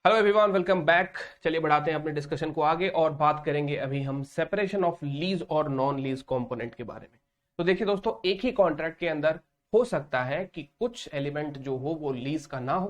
Hello everyone, welcome back. चलिए बढ़ाते हैं अपने डिस्कशन को आगे और बात करेंगे अभी हम सेपरेशन ऑफ लीज और नॉन लीज कंपोनेंट के बारे में। तो देखिए दोस्तों, एक ही कॉन्ट्रैक्ट के अंदर हो सकता है कि कुछ एलिमेंट जो हो वो लीज का ना हो,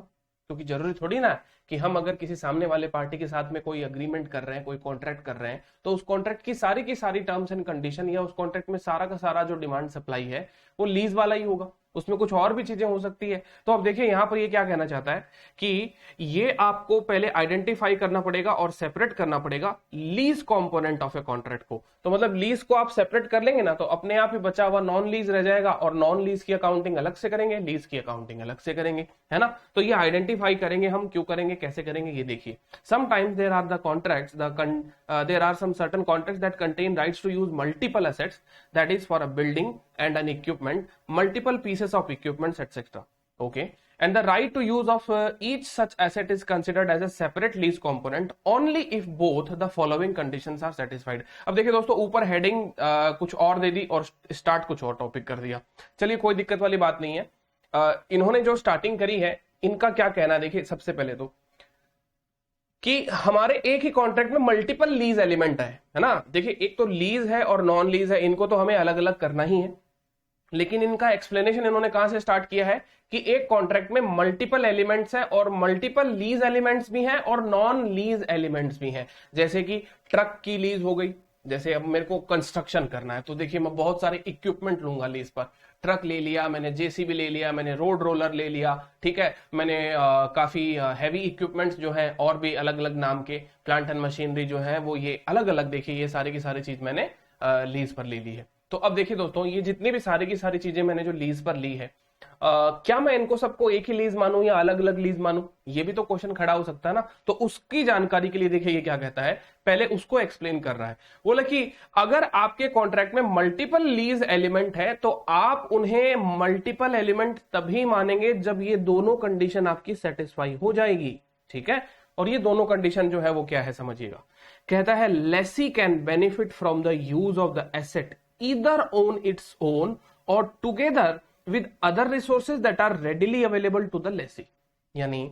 क्योंकि जरूरी थोड़ी ना कि हम अगर किसी सामने वाले पार्टी के साथ में कोई अग्रीमेंट कर रहे हैं, कोई कॉन्ट्रैक्ट कर रहे हैं, तो उस कॉन्ट्रैक्ट की सारी टर्म्स एंड कंडीशन या उस कॉन्ट्रैक्ट में सारा का सारा जो डिमांड सप्लाई है वो लीज वाला ही होगा। उसमें कुछ और भी चीजें हो सकती है। तो अब देखिए यहां पर ये क्या कहना चाहता है कि ये आपको पहले आइडेंटिफाई करना पड़ेगा और सेपरेट करना पड़ेगा lease component of a contract को। तो मतलब लीज को आप सेपरेट कर लेंगे ना, तो अपने आप ही बचा हुआ नॉन लीज रह जाएगा और नॉन लीज की अकाउंटिंग अलग से करेंगे, लीज की अकाउंटिंग अलग से करेंगे, है ना। तो ये आइडेंटिफाई करेंगे हम, क्यों करेंगे, कैसे करेंगे, ये देखिए। Sometimes there are the contracts there are some certain contracts that contain rights to use multiple assets, that is for a building and an equipment, multiple pieces of equipments, etc. Okay, and the right to use of each such asset is considered as a separate lease component only if both the following conditions are satisfied. अब देखिए दोस्तों, ऊपर heading कुछ और दे दी और start कुछ और topic कर दिया। चलिए कोई दिक्कत वाली बात नहीं है। इन्होंने जो स्टार्टिंग करी है, इनका क्या कहना, देखिए सबसे पहले तो कि हमारे एक ही कॉन्ट्रैक्ट में मल्टीपल लीज एलिमेंट है ना। देखिए एक तो लीज है और नॉन लीज है, इनको तो हमें अलग अलग करना ही है। लेकिन इनका एक्सप्लेनेशन इन्होंने कहां से स्टार्ट किया है कि एक कॉन्ट्रैक्ट में मल्टीपल एलिमेंट्स है और मल्टीपल लीज एलिमेंट्स भी हैं और नॉन लीज एलिमेंट्स भी हैं। जैसे कि ट्रक की लीज हो गई, जैसे अब मेरे को कंस्ट्रक्शन करना है तो देखिए मैं बहुत सारे इक्विपमेंट लूंगा लीज पर। ट्रक ले लिया मैंने, जेसीबी ले लिया मैंने, रोड रोलर ले लिया, ठीक है, मैंने काफी हैवी इक्विपमेंट्स जो हैं और भी अलग अलग नाम के प्लांट एंड मशीनरी जो है वो ये अलग अलग, देखिए ये सारी की सारी चीज मैंने लीज पर ले ली है। तो अब देखिए दोस्तों, ये जितनी भी सारी की सारी चीजें मैंने जो लीज पर ली है, क्या मैं इनको सबको एक ही लीज मानूं या अलग अलग लीज मानूं, ये भी तो क्वेश्चन खड़ा हो सकता है ना। तो उसकी जानकारी के लिए देखिए ये क्या कहता है, पहले उसको एक्सप्लेन कर रहा है। बोला कि अगर आपके कॉन्ट्रैक्ट में मल्टीपल लीज एलिमेंट है तो आप उन्हें मल्टीपल एलिमेंट तभी मानेंगे जब ये दोनों कंडीशन आपकी सेटिस्फाई हो जाएगी, ठीक है। और ये दोनों कंडीशन जो है वो क्या है समझिएगा। कहता है lessee can benefit from the use of the asset either on its own or together with other resources that are readily available to the lessee। यानी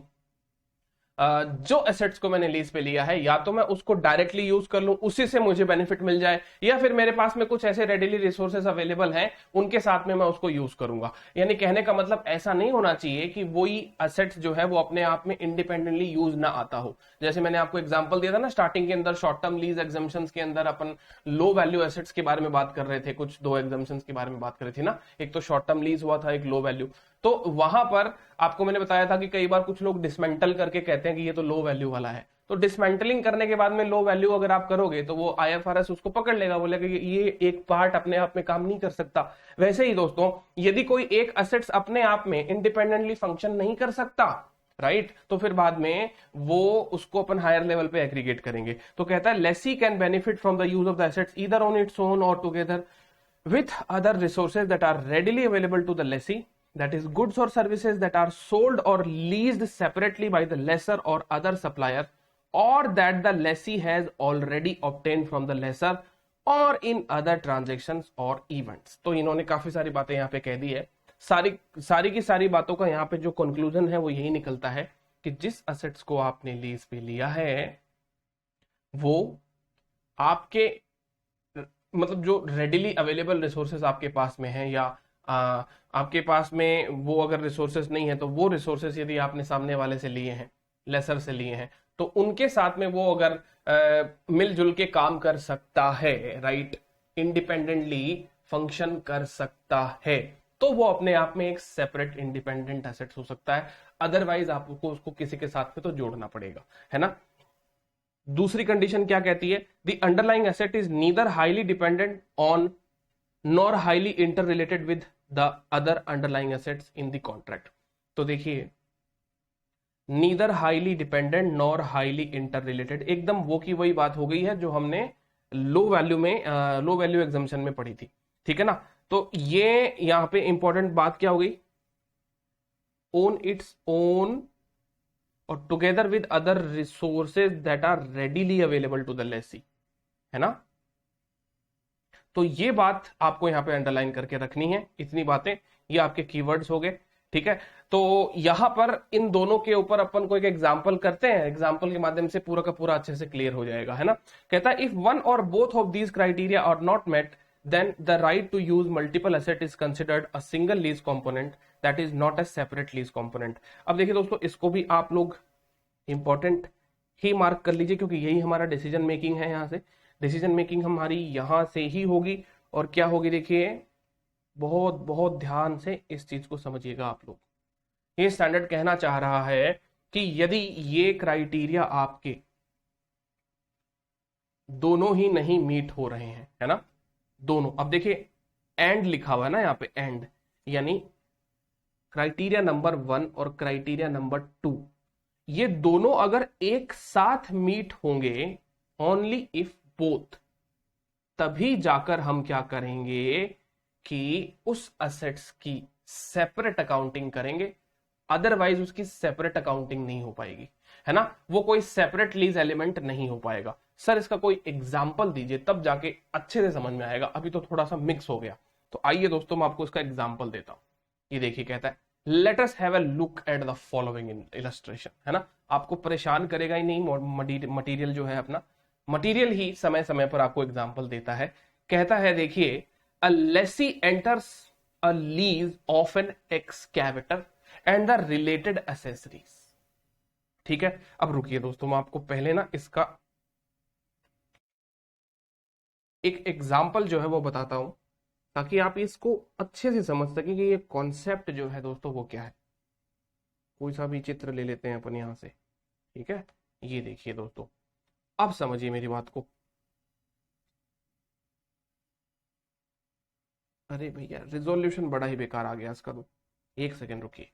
जो एसेट्स को मैंने लीज पे लिया है, या तो मैं उसको डायरेक्टली यूज कर लूं, उसी से मुझे बेनिफिट मिल जाए, या फिर मेरे पास में कुछ ऐसे रेडिली रिसोर्सेज अवेलेबल हैं उनके साथ में मैं उसको यूज करूंगा। यानी कहने का मतलब ऐसा नहीं होना चाहिए कि वही एसेट्स जो है वो अपने आप में इंडिपेंडेंटली यूज ना आता हो। जैसे मैंने आपको एग्जांपल दिया था ना स्टार्टिंग के अंदर, शॉर्ट टर्म लीज एग्जाम्पशंस के अंदर अपन लो वैल्यू एसेट्स के बारे में बात कर रहे थे, कुछ दो एग्जाम्पशंस के बारे में बात कर रही थी ना, एक तो शॉर्ट टर्म लीज हुआ था, एक लो वैल्यू। तो वहां पर आपको मैंने बताया था कि कई बार कुछ लोग डिसमेंटल करके कहते हैं कि ये तो लो वैल्यू वाला है। तो डिसमेंटलिंग करने के बाद में लो वैल्यू अगर आप करोगे तो वो आईएफआरएस उसको पकड़ लेगा, बोलेगा कि ये एक पार्ट अपने आप में काम नहीं कर सकता। वैसे ही दोस्तों, यदि कोई एक एसेट्स अपने आप में इंडिपेंडेंटली फंक्शन नहीं कर सकता, राइट, तो फिर बाद में वो उसको अपन हायर लेवल पे एग्रीगेट करेंगे। तो कहता है lessee can benefit from the use of the assets either on its own और together with other resources that are readily available to the lessee, that is goods or services that are sold or leased separately by the lessor or other supplier, or that the lessee has already obtained from the lessor or in other transactions or events। तो इन्होंने काफी सारी बातें यहाँ पे कह दी है। सारी की सारी बातों का यहाँ पे जो कंक्लूजन है वो यही निकलता है कि जिस असेट्स को आपने लीज पे लिया है वो आपके मतलब जो रेडिली अवेलेबल रिसोर्सेज आपके पास में है, या आपके पास में वो अगर रिसोर्सेज नहीं है तो वो रिसोर्सेज यदि आपने सामने वाले से लिए हैं, लेसर से लिए हैं, तो उनके साथ में वो अगर मिलजुल के काम कर सकता है, राइट, इंडिपेंडेंटली फंक्शन कर सकता है, तो वो अपने आप में एक सेपरेट इंडिपेंडेंट एसेट हो सकता है। अदरवाइज आपको उसको किसी के साथ में तो जोड़ना पड़ेगा, है ना। दूसरी कंडीशन क्या कहती है, the underlying asset is neither highly dependent on nor highly inter related with the other underlying assets in the contract. तो देखिए neither highly dependent nor highly inter related, एकदम वो की वही बात हो गई है जो हमने लो वैल्यू एग्जाम्पशन में पढ़ी थी, ठीक है ना। तो ये यहां पे इंपॉर्टेंट बात क्या हो गई, ओन इट्स ओन और together with other resources that are readily available to the lessee, है ना। तो ये बात आपको यहां पे अंडरलाइन करके रखनी है। इतनी बातें ये आपके कीवर्ड्स हो गए। ठीक है, तो यहां पर इन दोनों के ऊपर अपन को एक एग्जांपल करते हैं, एग्जांपल के माध्यम से पूरा का पूरा अच्छे से क्लियर हो जाएगा, है ना। कहता है if one or both of these criteria are not met then the right to use multiple asset is considered a single lease component that is not a separate lease component। अब देखिए दोस्तों, इसको भी आप लोग इंपॉर्टेंट ही mark कर लीजिए, क्योंकि यही हमारा डिसीजन मेकिंग है। यहां से डिसीजन मेकिंग हमारी यहां से ही होगी, और क्या होगी देखिए, बहुत बहुत ध्यान से इस चीज को समझिएगा आप लोग। ये स्टैंडर्ड कहना चाह रहा है कि यदि ये क्राइटेरिया आपके दोनों ही नहीं मीट हो रहे हैं, है ना, दोनों, अब देखिए एंड लिखा हुआ है ना यहाँ पे, एंड यानी क्राइटेरिया नंबर 1 और क्राइटेरिया नंबर 2, ये दोनों अगर एक साथ मीट होंगे, ओनली इफ बोथ, तभी जाकर हम क्या करेंगे कि उस असेट्स की सेपरेट अकाउंटिंग करेंगे, अदरवाइज उसकी सेपरेट अकाउंटिंग नहीं हो पाएगी, है ना, वो कोई सेपरेट लीज एलिमेंट नहीं हो पाएगा। सर इसका कोई एग्जाम्पल दीजिए, तब जाके अच्छे से समझ में आएगा, अभी तो थोड़ा सा मिक्स हो गया। तो आइए दोस्तों, मैं आपको इसका एग्जाम्पल देता हूं। ये देखिए, कहता है let us have a look at the following illustration, है ना, आपको परेशान करेगा ही नहीं, मटेरियल जो है अपना, मटेरियल ही समय समय पर आपको एग्जाम्पल देता है। कहता है देखिए, a lessee enters a lease of an excavator and the related accessories. ठीक है, अब रुकिए दोस्तों, मैं आपको पहले ना इसका एक एग्जाम्पल जो है वो बताता हूं, ताकि आप इसको अच्छे से समझ सके कि ये कॉन्सेप्ट जो है दोस्तों वो क्या है। कोई सा भी चित्र ले लेते हैं अपन यहां से, ठीक है। ये देखिए दोस्तों, अब समझिए मेरी बात को। अरे भैया, रिजोल्यूशन बड़ा ही बेकार आ गया इसका, तो एक सेकेंड रुकिए।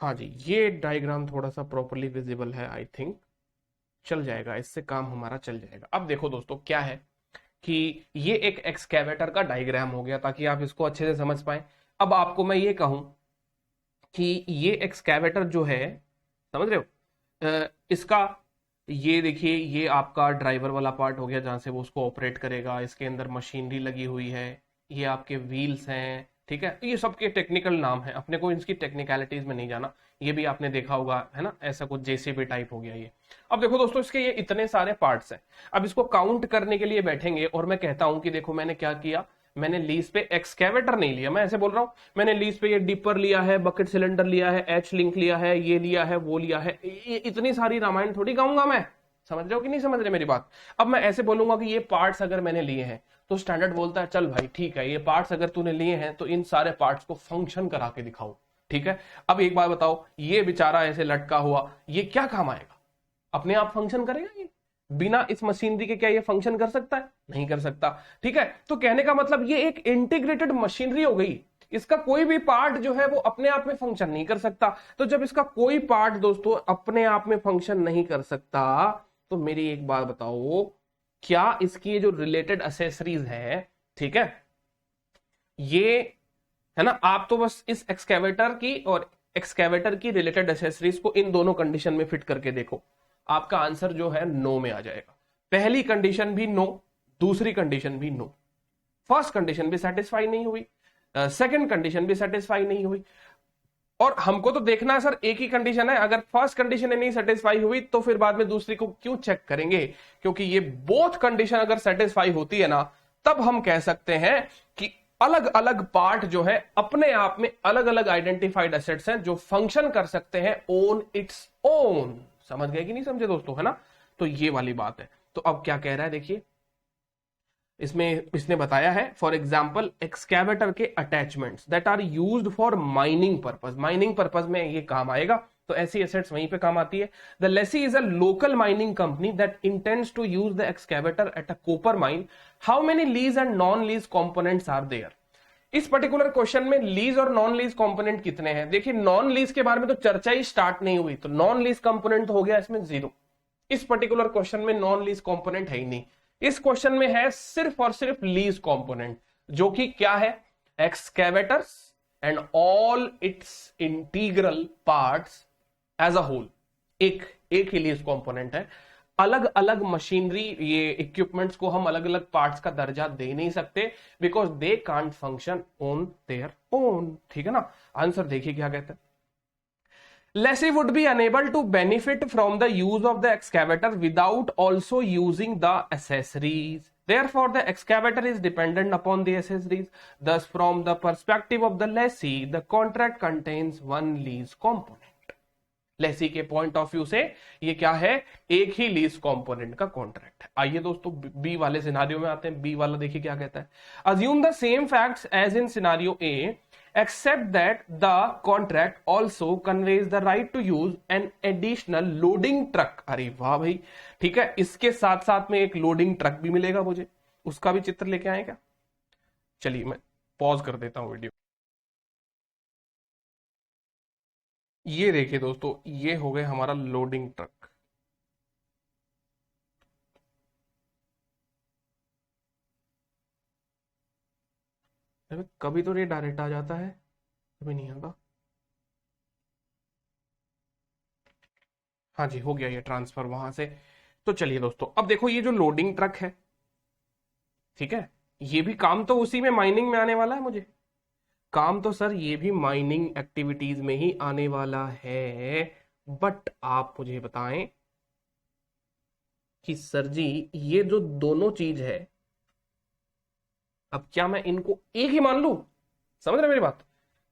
हाँ जी, ये डायग्राम थोड़ा सा प्रॉपरली विजिबल है, आई थिंक चल जाएगा, इससे काम हमारा चल जाएगा। अब देखो दोस्तों, क्या है कि ये एक एक्सकैवेटर का डायग्राम हो गया, ताकि आप इसको अच्छे से समझ पाए। अब आपको मैं ये कहूं कि ये एक्सकैवेटर जो है, समझ रहे हो, इसका ये देखिए, ये आपका ड्राइवर वाला पार्ट हो गया, जहां से वो उसको ऑपरेट करेगा। इसके अंदर मशीनरी लगी हुई है, ये आपके व्हील्स हैं, ठीक है। तो ये सबके टेक्निकल नाम है, अपने को इसकी टेक्निकलिटीज में नहीं जाना। ये भी आपने देखा होगा, है ना, ऐसा कुछ जेसीबी टाइप हो गया ये। अब देखो दोस्तों, इसके ये इतने सारे पार्ट्स हैं। अब इसको काउंट करने के लिए बैठेंगे, और मैं कहता हूं कि देखो मैंने क्या किया, मैंने लीज पे एक्सकैवेटर नहीं लिया, मैं ऐसे बोल रहा हूं, मैंने लीज पे ये डिपर लिया है, बकेट सिलेंडर लिया है, एच लिंक लिया है, ये लिया है, वो लिया है। ये इतनी सारी रामायण थोड़ी गाऊंगा मैं, समझ रहे हो कि नहीं समझ रहे मेरी बात। अब मैं ऐसे बोलूंगा कि ये पार्ट्स अगर मैंने लिए हैं, तो स्टैंडर्ड बोलता है चल भाई ठीक है, ये पार्ट्स अगर तूने लिए हैं तो इन सारे पार्ट्स को फंक्शन करा के दिखाओ, ठीक है। अब एक बात बताओ, ये बेचारा ऐसे लटका हुआ, ये क्या काम आएगा? अपने आप फंक्शन करेगा ये? बिना इस मशीनरी के क्या ये फंक्शन कर सकता है? नहीं कर सकता, ठीक है। तो कहने का मतलब ये एक इंटीग्रेटेड मशीनरी हो गई, इसका कोई भी पार्ट जो है वो अपने आप में फंक्शन नहीं कर सकता। तो जब इसका कोई पार्ट दोस्तों अपने आप में फंक्शन नहीं कर सकता, तो मेरी एक बात बताओ, क्या इसकी ये जो रिलेटेड एसेसरीज है, ठीक है, ये है ना, आप तो बस इस एक्सकैवेटर की और एक्सकैवेटर की रिलेटेड एसेसरीज को इन दोनों कंडीशन में फिट करके देखो, आपका आंसर जो है नो में आ जाएगा। पहली कंडीशन भी नो, दूसरी कंडीशन भी नो, फर्स्ट कंडीशन भी सेटिस्फाई नहीं हुई, सेकंड कंडीशन भी सेटिस्फाई नहीं हुई। और हमको तो देखना है सर, एक ही कंडीशन है, अगर फर्स्ट कंडीशन नहीं सेटिस्फाई हुई तो फिर बाद में दूसरी को क्यों चेक करेंगे? क्योंकि ये बोथ कंडीशन अगर सेटिस्फाई होती है ना, तब हम कह सकते हैं कि अलग अलग पार्ट जो है अपने आप में अलग अलग आइडेंटिफाइड एसेट्स हैं जो फंक्शन कर सकते हैं ऑन इट्स ओन। समझ गए कि नहीं समझे दोस्तों, है ना। तो ये वाली बात है। तो अब क्या कह रहा है देखिए, इसमें इसने बताया है, फॉर एग्जाम्पल एक्सकैवेटर के attachments that are used for mining purpose, mining purpose में ये काम आएगा, तो ऐसी एसेट्स वहीं पे काम आती है। The lessee is a local mining company that intends to use the excavator at a copper mine. How many lease and non lease components are there? इस पर्टिकुलर क्वेश्चन में लीज और नॉन लीज कंपोनेंट कितने हैं? देखिए, non lease के बारे में तो चर्चा ही स्टार्ट नहीं हुई, तो नॉन लीज कंपोनेंट हो गया इसमें 0। इस पर्टिकुलर क्वेश्चन में नॉन लीज कंपोनेंट है ही नहीं। इस क्वेश्चन में है सिर्फ और सिर्फ लीज कंपोनेंट, जो कि क्या है? Excavators and all its integral parts as a whole, एक एक ही लीज कंपोनेंट है। अलग अलग मशीनरी, ये इक्विपमेंट्स को हम अलग अलग पार्ट्स का दर्जा दे नहीं सकते, because they can't function on their own. ठीक है ना। आंसर देखिए क्या कहते हैं। Lessee would be unable to benefit from the use of the excavator without also using the accessories. Therefore, the excavator is dependent upon the accessories. Thus, from the perspective of the lessee, the contract contains one lease component. Lesi के point of view से ये क्या है, एक ही lease component का contract है। आइए दोस्तों बी वाले सिनारियो में आते हैं। बी वाला देखिए क्या कहता है। Assume the same facts as in scenario A except that the contract also conveys the right to use an additional loading truck। अरे वाह भाई, ठीक है, इसके साथ साथ में एक लोडिंग ट्रक भी मिलेगा मुझे, उसका भी चित्र लेके आए क्या। चलिए मैं पॉज कर देता हूं वीडियो। ये देखिए दोस्तों, ये हो गया हमारा लोडिंग ट्रक। कभी तो ये डायरेक्ट आ जाता है, कभी नहीं आता। हाँ जी, हो गया ये ट्रांसफर वहां से। तो चलिए दोस्तों, अब देखो ये जो लोडिंग ट्रक है, ठीक है, ये भी काम तो उसी में माइनिंग में आने वाला है। मुझे काम तो सर ये भी माइनिंग एक्टिविटीज में ही आने वाला है। बट आप मुझे बताएं कि सर जी ये जो दोनों चीज है, अब क्या मैं इनको एक ही मान लूं? समझ रहे मेरी बात?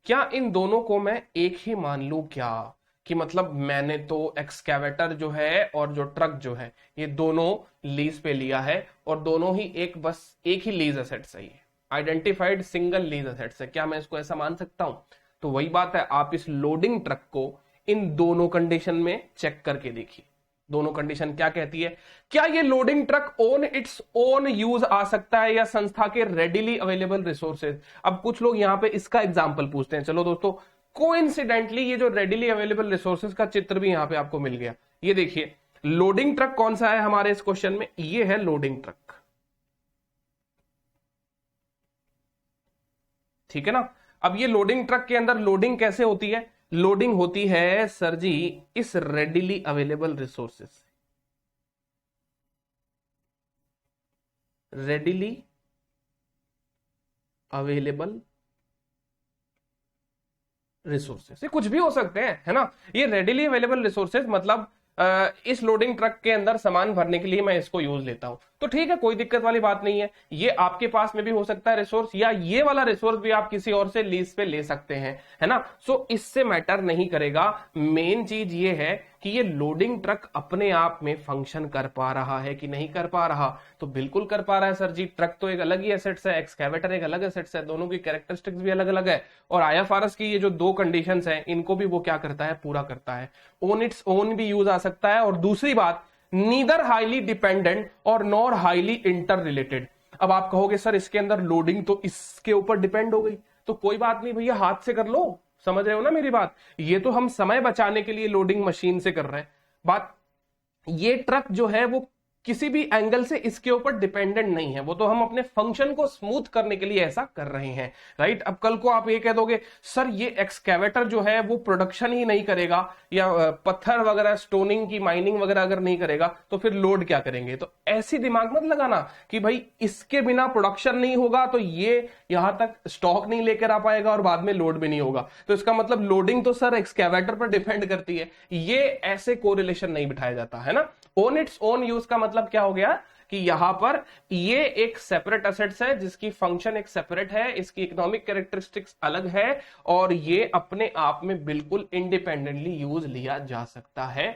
क्या इन दोनों को मैं एक ही मान लूं क्या? कि मतलब मैंने तो एक्सकैवेटर जो है और जो ट्रक जो है, ये दोनों लीज पे लिया है और दोनों ही एक ही लीज एसेट्स है, आइडेंटिफाइड सिंगल लीज एसेट्स है। क्या मैं इसको ऐसा मान सकता हूं? तो वही बात है, आप इस लोडिंग ट्रक को इन दोनों कंडीशन में चेक करके देखिए। दोनों कंडीशन क्या कहती है? क्या ये loading truck on its own use आ सकता है या संस्था के रेडिली अवेलेबल रिसोर्सेज? अब कुछ लोग यहां पे इसका एग्जांपल पूछते हैं। चलो दोस्तों, कोइंसिडेंटली ये जो रेडिली अवेलेबल रिसोर्सेज का चित्र भी यहां पे आपको मिल गया। ये देखिए लोडिंग ट्रक कौन सा है हमारे इस क्वेश्चन में, ये है लोडिंग ट्रक। ठीक है ना। अब ये लोडिंग ट्रक के अंदर लोडिंग कैसे होती है? लोडिंग होती है सर जी इस readily available resources, readily available resources, ये कुछ भी हो सकते हैं, है ना। ये रेडिली अवेलेबल रिसोर्सेज मतलब इस लोडिंग ट्रक के अंदर सामान भरने के लिए मैं इसको यूज लेता हूं, तो ठीक है, कोई दिक्कत वाली बात नहीं है। ये आपके पास में भी हो सकता है रिसोर्स, या ये वाला रिसोर्स भी आप किसी और से लीज पे ले सकते हैं, है ना। सो इससे मैटर नहीं करेगा। मेन चीज ये है कि ये लोडिंग ट्रक अपने आप में फंक्शन कर पा रहा है कि नहीं कर पा रहा। तो बिल्कुल कर पा रहा है सर जी। ट्रक तो एक अलग ही एसेट्स है, एक्सकैवेटर एक अलग एसेट्स है, दोनों की कैरेक्टरिस्टिक्स भी अलग अलग है। और आईएफआरएस की ये जो दो कंडीशंस हैं, इनको भी वो क्या करता है, पूरा करता है। ओन इट्स ओन भी यूज आ सकता है। और दूसरी बात, नीदर हाईली डिपेंडेंट और नॉर हाईली इंटर रिलेटेड। अब आप कहोगे सर इसके अंदर लोडिंग तो इसके ऊपर डिपेंड हो गई, तो कोई बात नहीं भैया, हाथ से कर लो। समझ रहे हो ना मेरी बात? ये तो हम समय बचाने के लिए लोडिंग मशीन से कर रहे हैं बात। ये ट्रक जो है वो किसी भी एंगल से इसके ऊपर डिपेंडेंट नहीं है, वो तो हम अपने फंक्शन को स्मूथ करने के लिए ऐसा कर रहे हैं, राइट। अब कल को आप ये कह दोगे सर ये एक्सकैवेटर जो है वो प्रोडक्शन ही नहीं करेगा, या पत्थर वगैरह स्टोनिंग की माइनिंग वगैरह अगर नहीं करेगा तो फिर लोड क्या करेंगे? तो ऐसी दिमाग मत लगाना कि भाई इसके बिना प्रोडक्शन नहीं होगा तो ये यहां तक स्टॉक नहीं लेकर आ पाएगा और बाद में लोड भी नहीं होगा, तो इसका मतलब लोडिंग तो सर एक्सकैवेटर पर डिपेंड करती है। ये ऐसे कोरिलेशन नहीं बिठाया जाता, है ना। ओन इट्स ओन यूज का मतलब क्या हो गया कि यहां पर ये एक सेपरेट एसेट्स है जिसकी फंक्शन एक सेपरेट है, इसकी इकोनॉमिक कैरेक्टरिस्टिक्स अलग है, और ये अपने आप में बिल्कुल इंडिपेंडेंटली यूज लिया जा सकता है।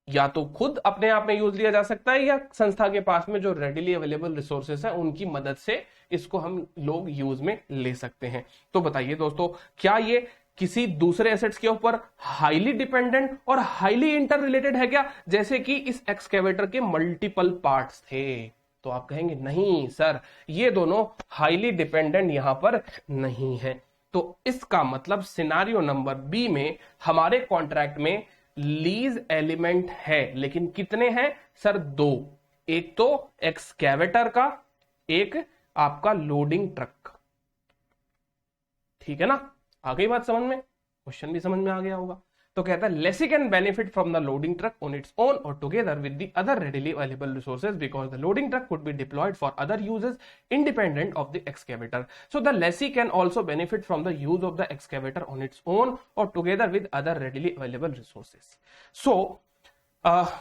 या तो खुद अपने आप में यूज लिया जा सकता है, या संस्था के पास में जो रेडिली अवेलेबल रिसोर्सेस है उनकी मदद से इसको हम लोग यूज में ले सकते हैं। तो बताइए दोस्तों, क्या ये किसी दूसरे एसेट्स के ऊपर हाईली डिपेंडेंट और हाईली इंटर रिलेटेड है क्या? जैसे कि इस एक्सकैवेटर के मल्टीपल पार्ट्स थे। तो आप कहेंगे नहीं सर, ये दोनों हाईली डिपेंडेंट यहां पर नहीं है। तो इसका मतलब सिनारियो नंबर बी में हमारे कॉन्ट्रैक्ट में लीज एलिमेंट है, लेकिन कितने हैं सर? दो। एक तो एक्सकैवेटर का, एक आपका लोडिंग ट्रक। ठीक है ना, आ गई बात समझ में? क्वेश्चन भी समझ में आ गया होगा। तो कहता है lessee can benefit from the loading truck on its own और together with the other readily available resources because the loading truck could be deployed for other uses independent of the excavator. So the lessee can also benefit from the use of the excavator on its own और together with other readily available resources. So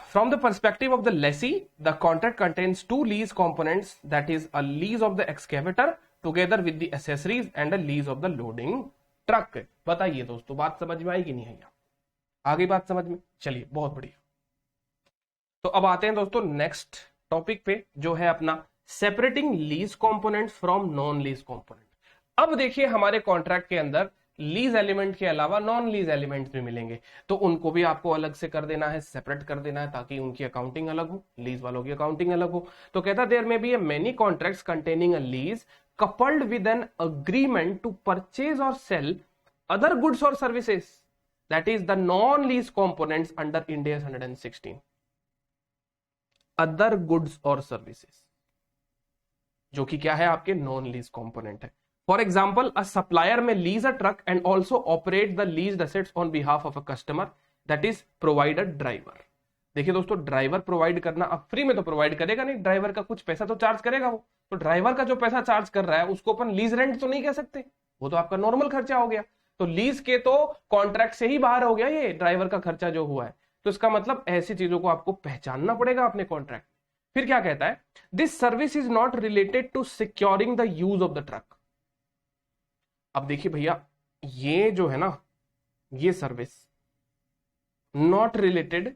from the perspective of the lessee, the contract contains two lease components, that is a lease of the excavator together with the accessories and a lease of the loading truck. बताइए दोस्तों, बात समझ में आई कि नहीं आई? आगे बात समझ में? चलिए, बहुत बढ़िया. तो अब आते हैं दोस्तों नेक्स्ट टॉपिक पे, जो है अपना separating lease components from non lease component. अब देखिए, हमारे कॉन्ट्रैक्ट के अंदर लीज एलिमेंट के अलावा नॉन लीज एलिमेंट्स भी मिलेंगे, तो उनको भी आपको अलग से कर देना है, सेपरेट कर देना है, ताकि उनकी अकाउंटिंग अलग हो, लीज वालों की अकाउंटिंग अलग हो. तो कहता there may be a many contracts containing a lease coupled with an agreement to purchase or sell other goods or services, that is the non-lease components under Ind AS 116. other goods or services, जो कि क्या है, आपके non lease component है. For example, a supplier में lease a truck and also operate the leased assets on behalf of a customer, that is provide a driver. देखिए दोस्तों, driver provide करना अब फ्री में तो प्रोवाइड करेगा नहीं, ड्राइवर का कुछ पैसा तो चार्ज करेगा वो. तो ड्राइवर का जो पैसा चार्ज कर रहा है उसको अपन लीज रेंट तो नहीं कह सकते, वो तो आपका नॉर्मल खर्चा हो गया. तो लीज के तो कॉन्ट्रैक्ट से ही बाहर हो गया ये ड्राइवर का खर्चा जो हुआ है. तो इसका मतलब ऐसी चीजों को आपको पहचानना पड़ेगा अपने कॉन्ट्रैक्ट. फिर क्या कहता है, this service is not related to securing the use of the truck. अब देखिए भैया, ये जो है ना, ये service not related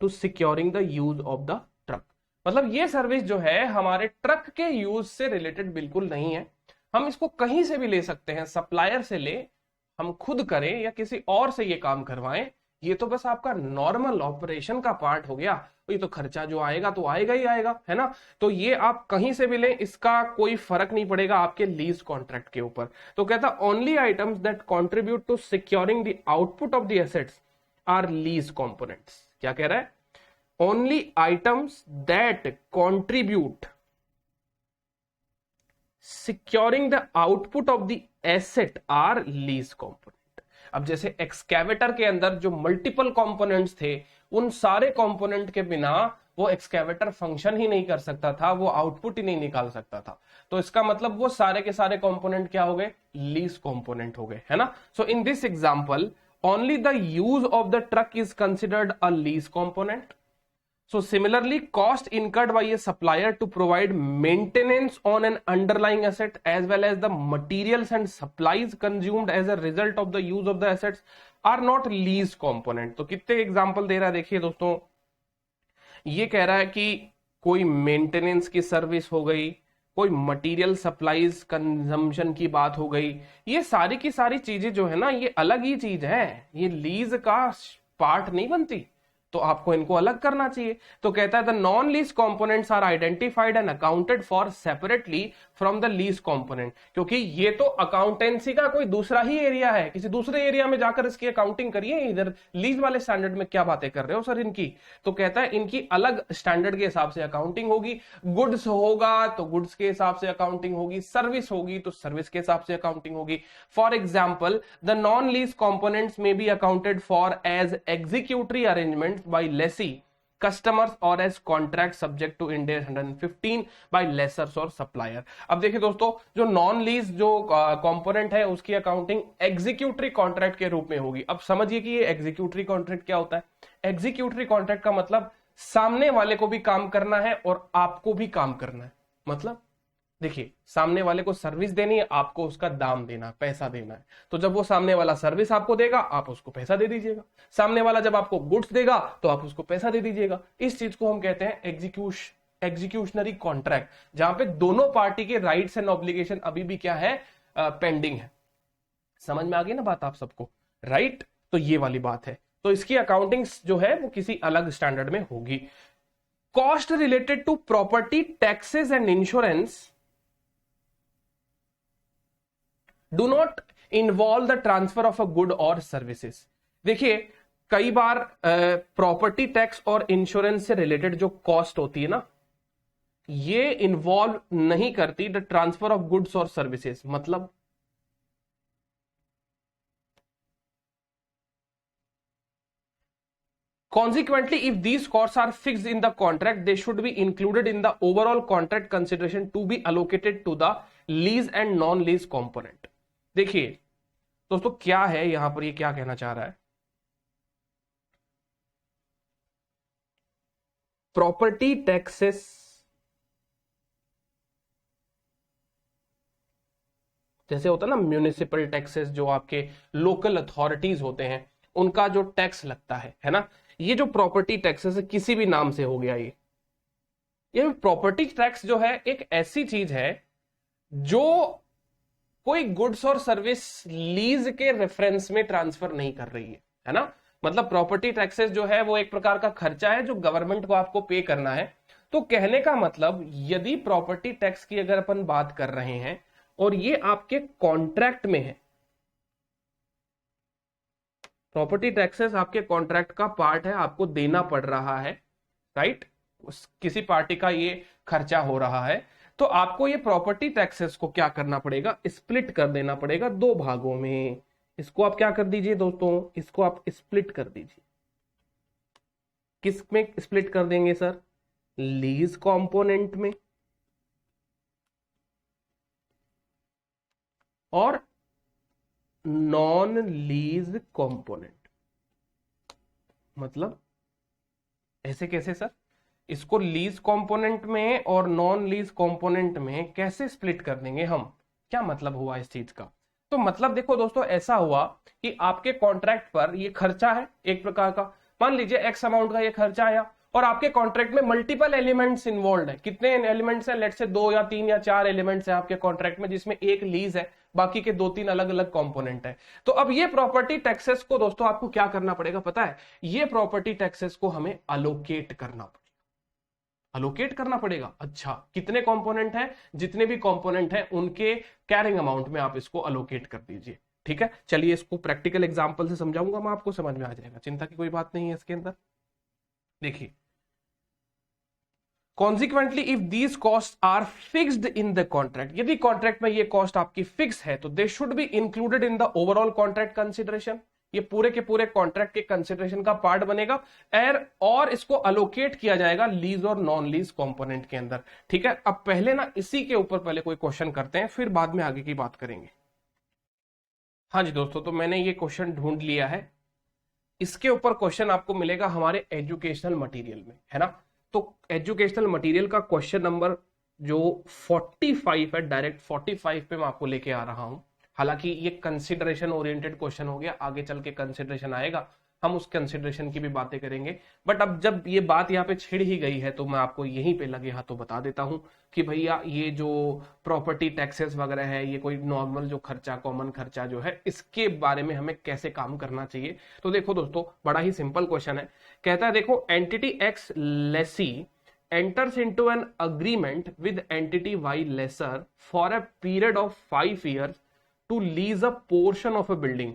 to securing the use of the truck. मतलब ये सर्विस जो है हमारे ट्रक के यूज से रिलेटेड बिल्कुल नहीं है. हम इसको कहीं से भी ले सकते हैं, सप्लायर से ले, हम खुद करें या किसी और से ये काम करवाएं, ये तो बस आपका नॉर्मल ऑपरेशन का पार्ट हो गया. ये तो खर्चा जो आएगा तो आएगा ही आएगा, है ना. तो ये आप कहीं से भी लें, इसका कोई फर्क नहीं पड़ेगा आपके लीज कॉन्ट्रैक्ट के ऊपर. तो कहता only items that contribute to securing the output of the assets are lease components. क्या कह रहा है, only items that contribute securing the output of the asset are lease component. अब जैसे एक्सकैवेटर के अंदर जो मल्टीपल कंपोनेंट्स थे, उन सारे कंपोनेंट के बिना वो एक्सकैवेटर फंक्शन ही नहीं कर सकता था, वो आउटपुट ही नहीं निकाल सकता था. तो इसका मतलब वो सारे के सारे कंपोनेंट क्या हो गए, लीज कंपोनेंट हो गए, है ना. So in this example only the use of the truck is considered a lease component. So similarly, cost incurred by a supplier to provide maintenance on an underlying asset as well as the materials and supplies consumed as a result of the use of the assets are not lease component. तो कितने example दे रहा है, देखिए दोस्तों, ये कह रहा है कि कोई मेंटेनेंस की सर्विस हो गई, कोई मटेरियल सप्लाईज कंजम्पशन की बात हो गई, ये सारी की सारी चीजें जो है ना, ये अलग ही चीज है, ये लीज का पार्ट नहीं बनती. तो आपको इनको अलग करना चाहिए. तो कहता है the non lease components are identified and accounted for separately from the lease component. क्योंकि ये तो अकाउंटेंसी का कोई दूसरा ही एरिया है, किसी दूसरे एरिया में जाकर इसकी अकाउंटिंग करिए. इधर लीज वाले स्टैंडर्ड में क्या बातें कर रहे हो सर इनकी. तो कहता है इनकी अलग स्टैंडर्ड के हिसाब से अकाउंटिंग होगी. गुड्स होगा तो गुड्स के हिसाब से अकाउंटिंग होगी, सर्विस होगी तो सर्विस के हिसाब से अकाउंटिंग होगी. For example, the non lease components में be accounted for as executory arrangement by lessee customers or as contract subject to Ind AS 115 by lessors or supplier. अब देखिए दोस्तों, जो नॉन लीज जो कंपोनेंट है उसकी अकाउंटिंग एग्जीक्यूटरी कॉन्ट्रैक्ट के रूप में होगी. अब समझिए कि ये एग्जीक्यूटरी कॉन्ट्रैक्ट क्या होता है. एग्जीक्यूटरी कॉन्ट्रैक्ट का मतलब सामने वाले को भी काम करना है और आपको भी काम करना है. मतलब देखिए, सामने वाले को सर्विस देनी है, आपको उसका दाम देना है, पैसा देना है. तो जब वो सामने वाला सर्विस आपको देगा, आप उसको पैसा दे दीजिएगा. सामने वाला जब आपको गुड्स देगा तो आप उसको पैसा दे दीजिएगा. इस चीज को हम कहते हैं एग्जीक्यूशनरी कॉन्ट्रैक्ट, जहां पे दोनों पार्टी के राइट्स एंड ऑब्लिगेशन अभी भी क्या है, पेंडिंग है. समझ में आ गई ना बात आप सबको, राइट. तो ये वाली बात है. तो इसकी अकाउंटिंग जो है वो किसी अलग स्टैंडर्ड में होगी. Cost related to property, taxes and insurance do not involve the transfer of a good or services. देखिए, कई बार प्रॉपर्टी टैक्स और इंश्योरेंस से रिलेटेड जो कॉस्ट होती है ना, ये इन्वॉल्व नहीं करती द ट्रांसफर ऑफ गुड्स और सर्विसेज. मतलब Consequently, if these costs are fixed in the contract, they should be included in the overall contract consideration to be allocated to the lease and non-lease component. देखिए दोस्तों क्या है यहां पर, ये क्या कहना चाह रहा है, प्रॉपर्टी टैक्सेस जैसे होता है ना, म्यूनिसिपल टैक्सेस जो आपके लोकल अथॉरिटीज होते हैं उनका जो टैक्स लगता है ना, ये जो प्रॉपर्टी टैक्सेस है किसी भी नाम से हो गया, ये प्रॉपर्टी टैक्स जो है एक ऐसी चीज है जो कोई गुड्स और सर्विस लीज के रेफरेंस में ट्रांसफर नहीं कर रही है ना। मतलब प्रॉपर्टी टैक्सेस जो है वो एक प्रकार का खर्चा है जो गवर्नमेंट को आपको पे करना है। तो कहने का मतलब यदि प्रॉपर्टी टैक्स की अगर अपन बात कर रहे हैं और ये आपके कॉन्ट्रैक्ट में है, प्रॉपर्टी टैक्सेस आपके कॉन्ट्रैक्ट का पार्ट है, आपको देना पड़ रहा है, राइट, किसी पार्टी का ये खर्चा हो रहा है, तो आपको ये प्रॉपर्टी टैक्सेस को क्या करना पड़ेगा, स्प्लिट कर देना पड़ेगा दो भागों में। इसको आप क्या कर दीजिए दोस्तों, इसको आप स्प्लिट कर दीजिए। किस में स्प्लिट कर देंगे सर, लीज कंपोनेंट में और नॉन लीज कंपोनेंट। मतलब ऐसे कैसे सर, इसको लीज कंपोनेंट में और नॉन लीज कंपोनेंट में कैसे स्प्लिट कर देंगे हम, क्या मतलब हुआ इस चीज का। तो मतलब देखो दोस्तों ऐसा हुआ कि आपके कॉन्ट्रैक्ट पर ये खर्चा है एक प्रकार का, मान लीजिए एक्स अमाउंट का ये खर्चा आया और आपके कॉन्ट्रैक्ट में मल्टीपल एलिमेंट्स इन्वॉल्व है। कितने एलिमेंट्स हैं, लेट से 2 या 3 या 4 एलिमेंट्स हैं आपके कॉन्ट्रैक्ट में, जिसमें एक लीज है, बाकी के 2-3 अलग अलग कंपोनेंट है। तो अब ये प्रॉपर्टी टैक्सेस को दोस्तों आपको क्या करना पड़ेगा पता है, ये प्रॉपर्टी टैक्सेस को हमें अलोकेट करना पड़ेगा, अलोकेट करना पड़ेगा। अच्छा कितने कंपोनेंट हैं, जितने भी कंपोनेंट हैं उनके कैरिंग अमाउंट में आप इसको अलोकेट कर दीजिए। ठीक है, चलिए इसको प्रैक्टिकल एग्जांपल से समझाऊंगा मैं, आपको समझ में आ जाएगा, चिंता की कोई बात नहीं है इसके अंदर। देखिए, consequently if these cost are fixed in the contract, यदि कॉन्ट्रैक्ट में ये कॉस्ट आपकी फिक्स है तो they should be included in the overall contract consideration, ये पूरे के पूरे कॉन्ट्रैक्ट के कंसिडरेशन का पार्ट बनेगा और इसको अलोकेट किया जाएगा लीज और नॉन लीज कंपोनेंट के अंदर। ठीक है, अब पहले ना इसी के ऊपर पहले कोई क्वेश्चन करते हैं, फिर बाद में आगे की बात करेंगे। हाँ जी दोस्तों, तो मैंने ये क्वेश्चन ढूंढ लिया है, इसके ऊपर क्वेश्चन आपको मिलेगा हमारे एजुकेशनल मटेरियल में, है ना। तो एजुकेशनल मटेरियल का क्वेश्चन नंबर जो 45 है, डायरेक्ट 45 पे मैं आपको लेके आ रहा हूं। हालांकि ये कंसिडरेशन ओरिएंटेड क्वेश्चन हो गया, आगे चल के कंसिडरेशन आएगा, हम उस कंसिडरेशन की भी बातें करेंगे। बट अब जब ये बात यहाँ पे छिड़ ही गई है तो मैं आपको यहीं पे लगे हाथों बता देता हूं कि भैया ये जो प्रॉपर्टी टैक्सेस वगैरह है, ये कोई नॉर्मल जो खर्चा, कॉमन खर्चा जो है, इसके बारे में हमें कैसे काम करना चाहिए। तो देखो दोस्तों, बड़ा ही सिंपल क्वेश्चन है, कहता है देखो, entity X lessee enters into an agreement with entity Y lesser for a period of 5 years to lease a portion of a building,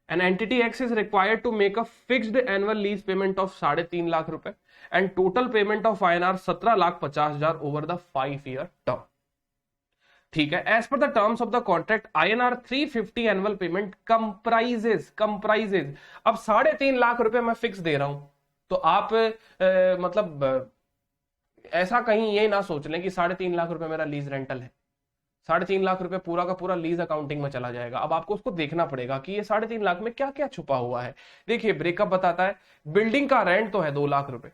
and entity X is required to make a fixed annual lease payment of 3.5 lakh रुपए and total payment of INR 17,50,000 over the 5-year term. ठीक है, as per the terms of the contract INR 350 annual payment comprises अब 3.5 लाख रुपए मैं fix दे रहा हूं, तो आप मतलब ऐसा कहीं ये ना सोच लें कि 3.5 लाख रुपए मेरा लीज रेंटल है, 3.5 लाख रुपए पूरा का पूरा लीज अकाउंटिंग में चला जाएगा। अब आपको उसको देखना पड़ेगा कि ये 3.5 लाख में क्या क्या छुपा हुआ है। देखिए, ब्रेकअप बताता है, बिल्डिंग का रेंट तो है 2 लाख रुपए,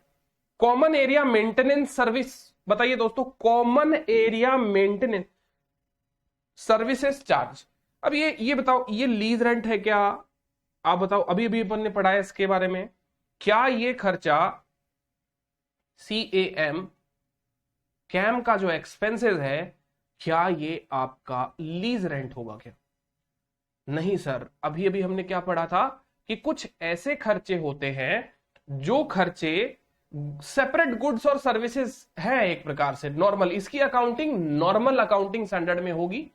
कॉमन एरिया मेंटेनेंस सर्विस, बताइए दोस्तों, common area maintenance services charge. अब ये बताओ, ये लीज रेंट है क्या, आप बताओ, अभी अभी अपन ने पढ़ा है इसके बारे में, क्या ये खर्चा कैम का जो एक्सपेंसेस है, क्या ये आपका लीज रेंट होगा क्या? नहीं सर, अभी अभी हमने क्या पढ़ा था कि कुछ ऐसे खर्चे होते हैं जो खर्चे सेपरेट गुड्स और सर्विसेज है, एक प्रकार से नॉर्मल, इसकी अकाउंटिंग नॉर्मल अकाउंटिंग स्टैंडर्ड में होगी।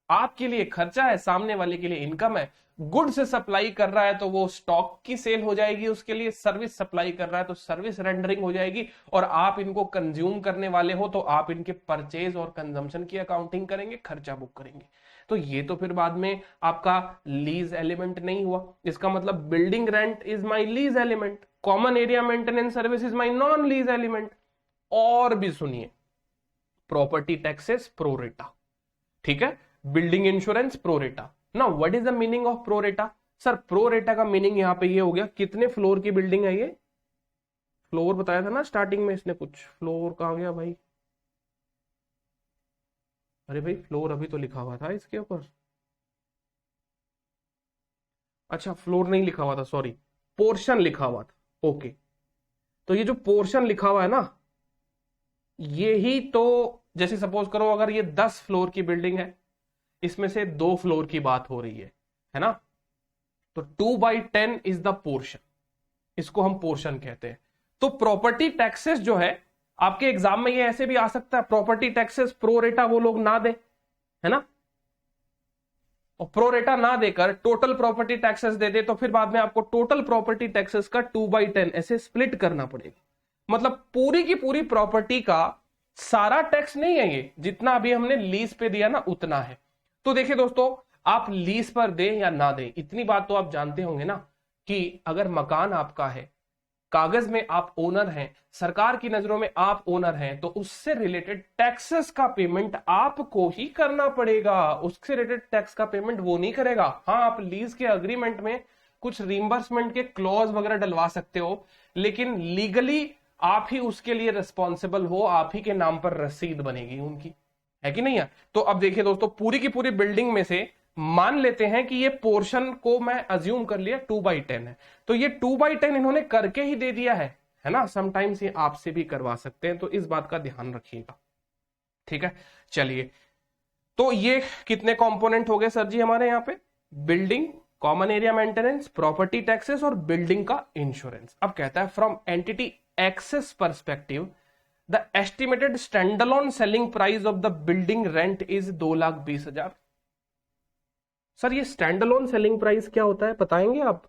आपके लिए खर्चा है, सामने वाले के लिए इनकम है। गुड से सप्लाई कर रहा है तो वो स्टॉक की सेल हो जाएगी, उसके लिए सर्विस सप्लाई कर रहा है तो सर्विस रेंडरिंग हो जाएगी, और आप इनको कंज्यूम करने वाले हो तो आप इनके परचेज और कंजम्पशन की अकाउंटिंग करेंगे, खर्चा बुक करेंगे। तो ये तो फिर बाद में आपका लीज एलिमेंट नहीं हुआ। इसका मतलब building rent is my lease element, common area maintenance service is my non lease element. और भी सुनिए, प्रॉपर्टी टैक्सेस प्रोरेटा, ठीक है, बिल्डिंग इंश्योरेंस प्रोरेटा। ना what is the meaning of pro rata? Sir pro rata का मीनिंग यहां पे ये हो गया, कितने फ्लोर की बिल्डिंग है ये? फ्लोर बताया था ना स्टार्टिंग में इसने, कुछ फ्लोर कहां गया भाई? अरे भाई फ्लोर अभी तो लिखा हुआ था इसके ऊपर। अच्छा फ्लोर नहीं लिखा हुआ था, सॉरी, पोर्शन लिखा हुआ था। ओके, तो ये जो पोर्शन लिखा हुआ है ना, ये ही तो, जैसे सपोज करो अगर ये 10 फ्लोर की बिल्डिंग है, इसमें से 2 फ्लोर की बात हो रही है ना, तो 2/10 इज द पोर्शन, इसको हम पोर्शन कहते हैं। तो प्रॉपर्टी टैक्सेस जो है आपके एग्जाम में ये ऐसे भी आ सकता है, प्रॉपर्टी टैक्सेस प्रोरेटा वो लोग ना दे, है ना, और प्रोरेटा ना देकर टोटल प्रॉपर्टी टैक्सेस दे दे, तो फिर बाद में आपको टोटल प्रॉपर्टी टैक्सेस का 2/10 ऐसे स्प्लिट करना पड़ेगा। मतलब पूरी की पूरी प्रॉपर्टी का सारा टैक्स नहीं है ये, जितना अभी हमने लीज पे दिया ना उतना है। तो देखिए दोस्तों, आप लीज पर दें या ना दें, इतनी बात तो आप जानते होंगे ना कि अगर मकान आपका है, कागज में आप ओनर हैं, सरकार की नजरों में आप ओनर हैं, तो उससे रिलेटेड टैक्सेस का पेमेंट आपको ही करना पड़ेगा। उससे रिलेटेड टैक्स का पेमेंट वो नहीं करेगा। हाँ, आप लीज के अग्रीमेंट में कुछ रिम्बर्समेंट के क्लॉज वगैरह डलवा सकते हो, लेकिन लीगली आप ही उसके लिए रिस्पॉन्सिबल हो, आप ही के नाम पर रसीद बनेगी उनकी, है कि नहीं है? तो अब देखिए दोस्तों, पूरी की पूरी बिल्डिंग में से मान लेते हैं कि ये पोर्शन को मैं अज्यूम कर लिया 2/10 है, तो ये 2/10 इन्होंने करके ही दे दिया है ना। समटाइम्स ये आपसे भी करवा सकते हैं, तो इस बात का ध्यान रखिएगा, ठीक है। चलिए, तो ये कितने कंपोनेंट हो गए सर जी हमारे यहाँ पे? Building, common area maintenance, property taxes और बिल्डिंग का इंश्योरेंस। अब कहता है from entity X's perspective the estimated standalone selling price of the building rent is 2,20,000। Sir ये स्टैंडअलोन सेलिंग प्राइस क्या होता है, बताएंगे आप?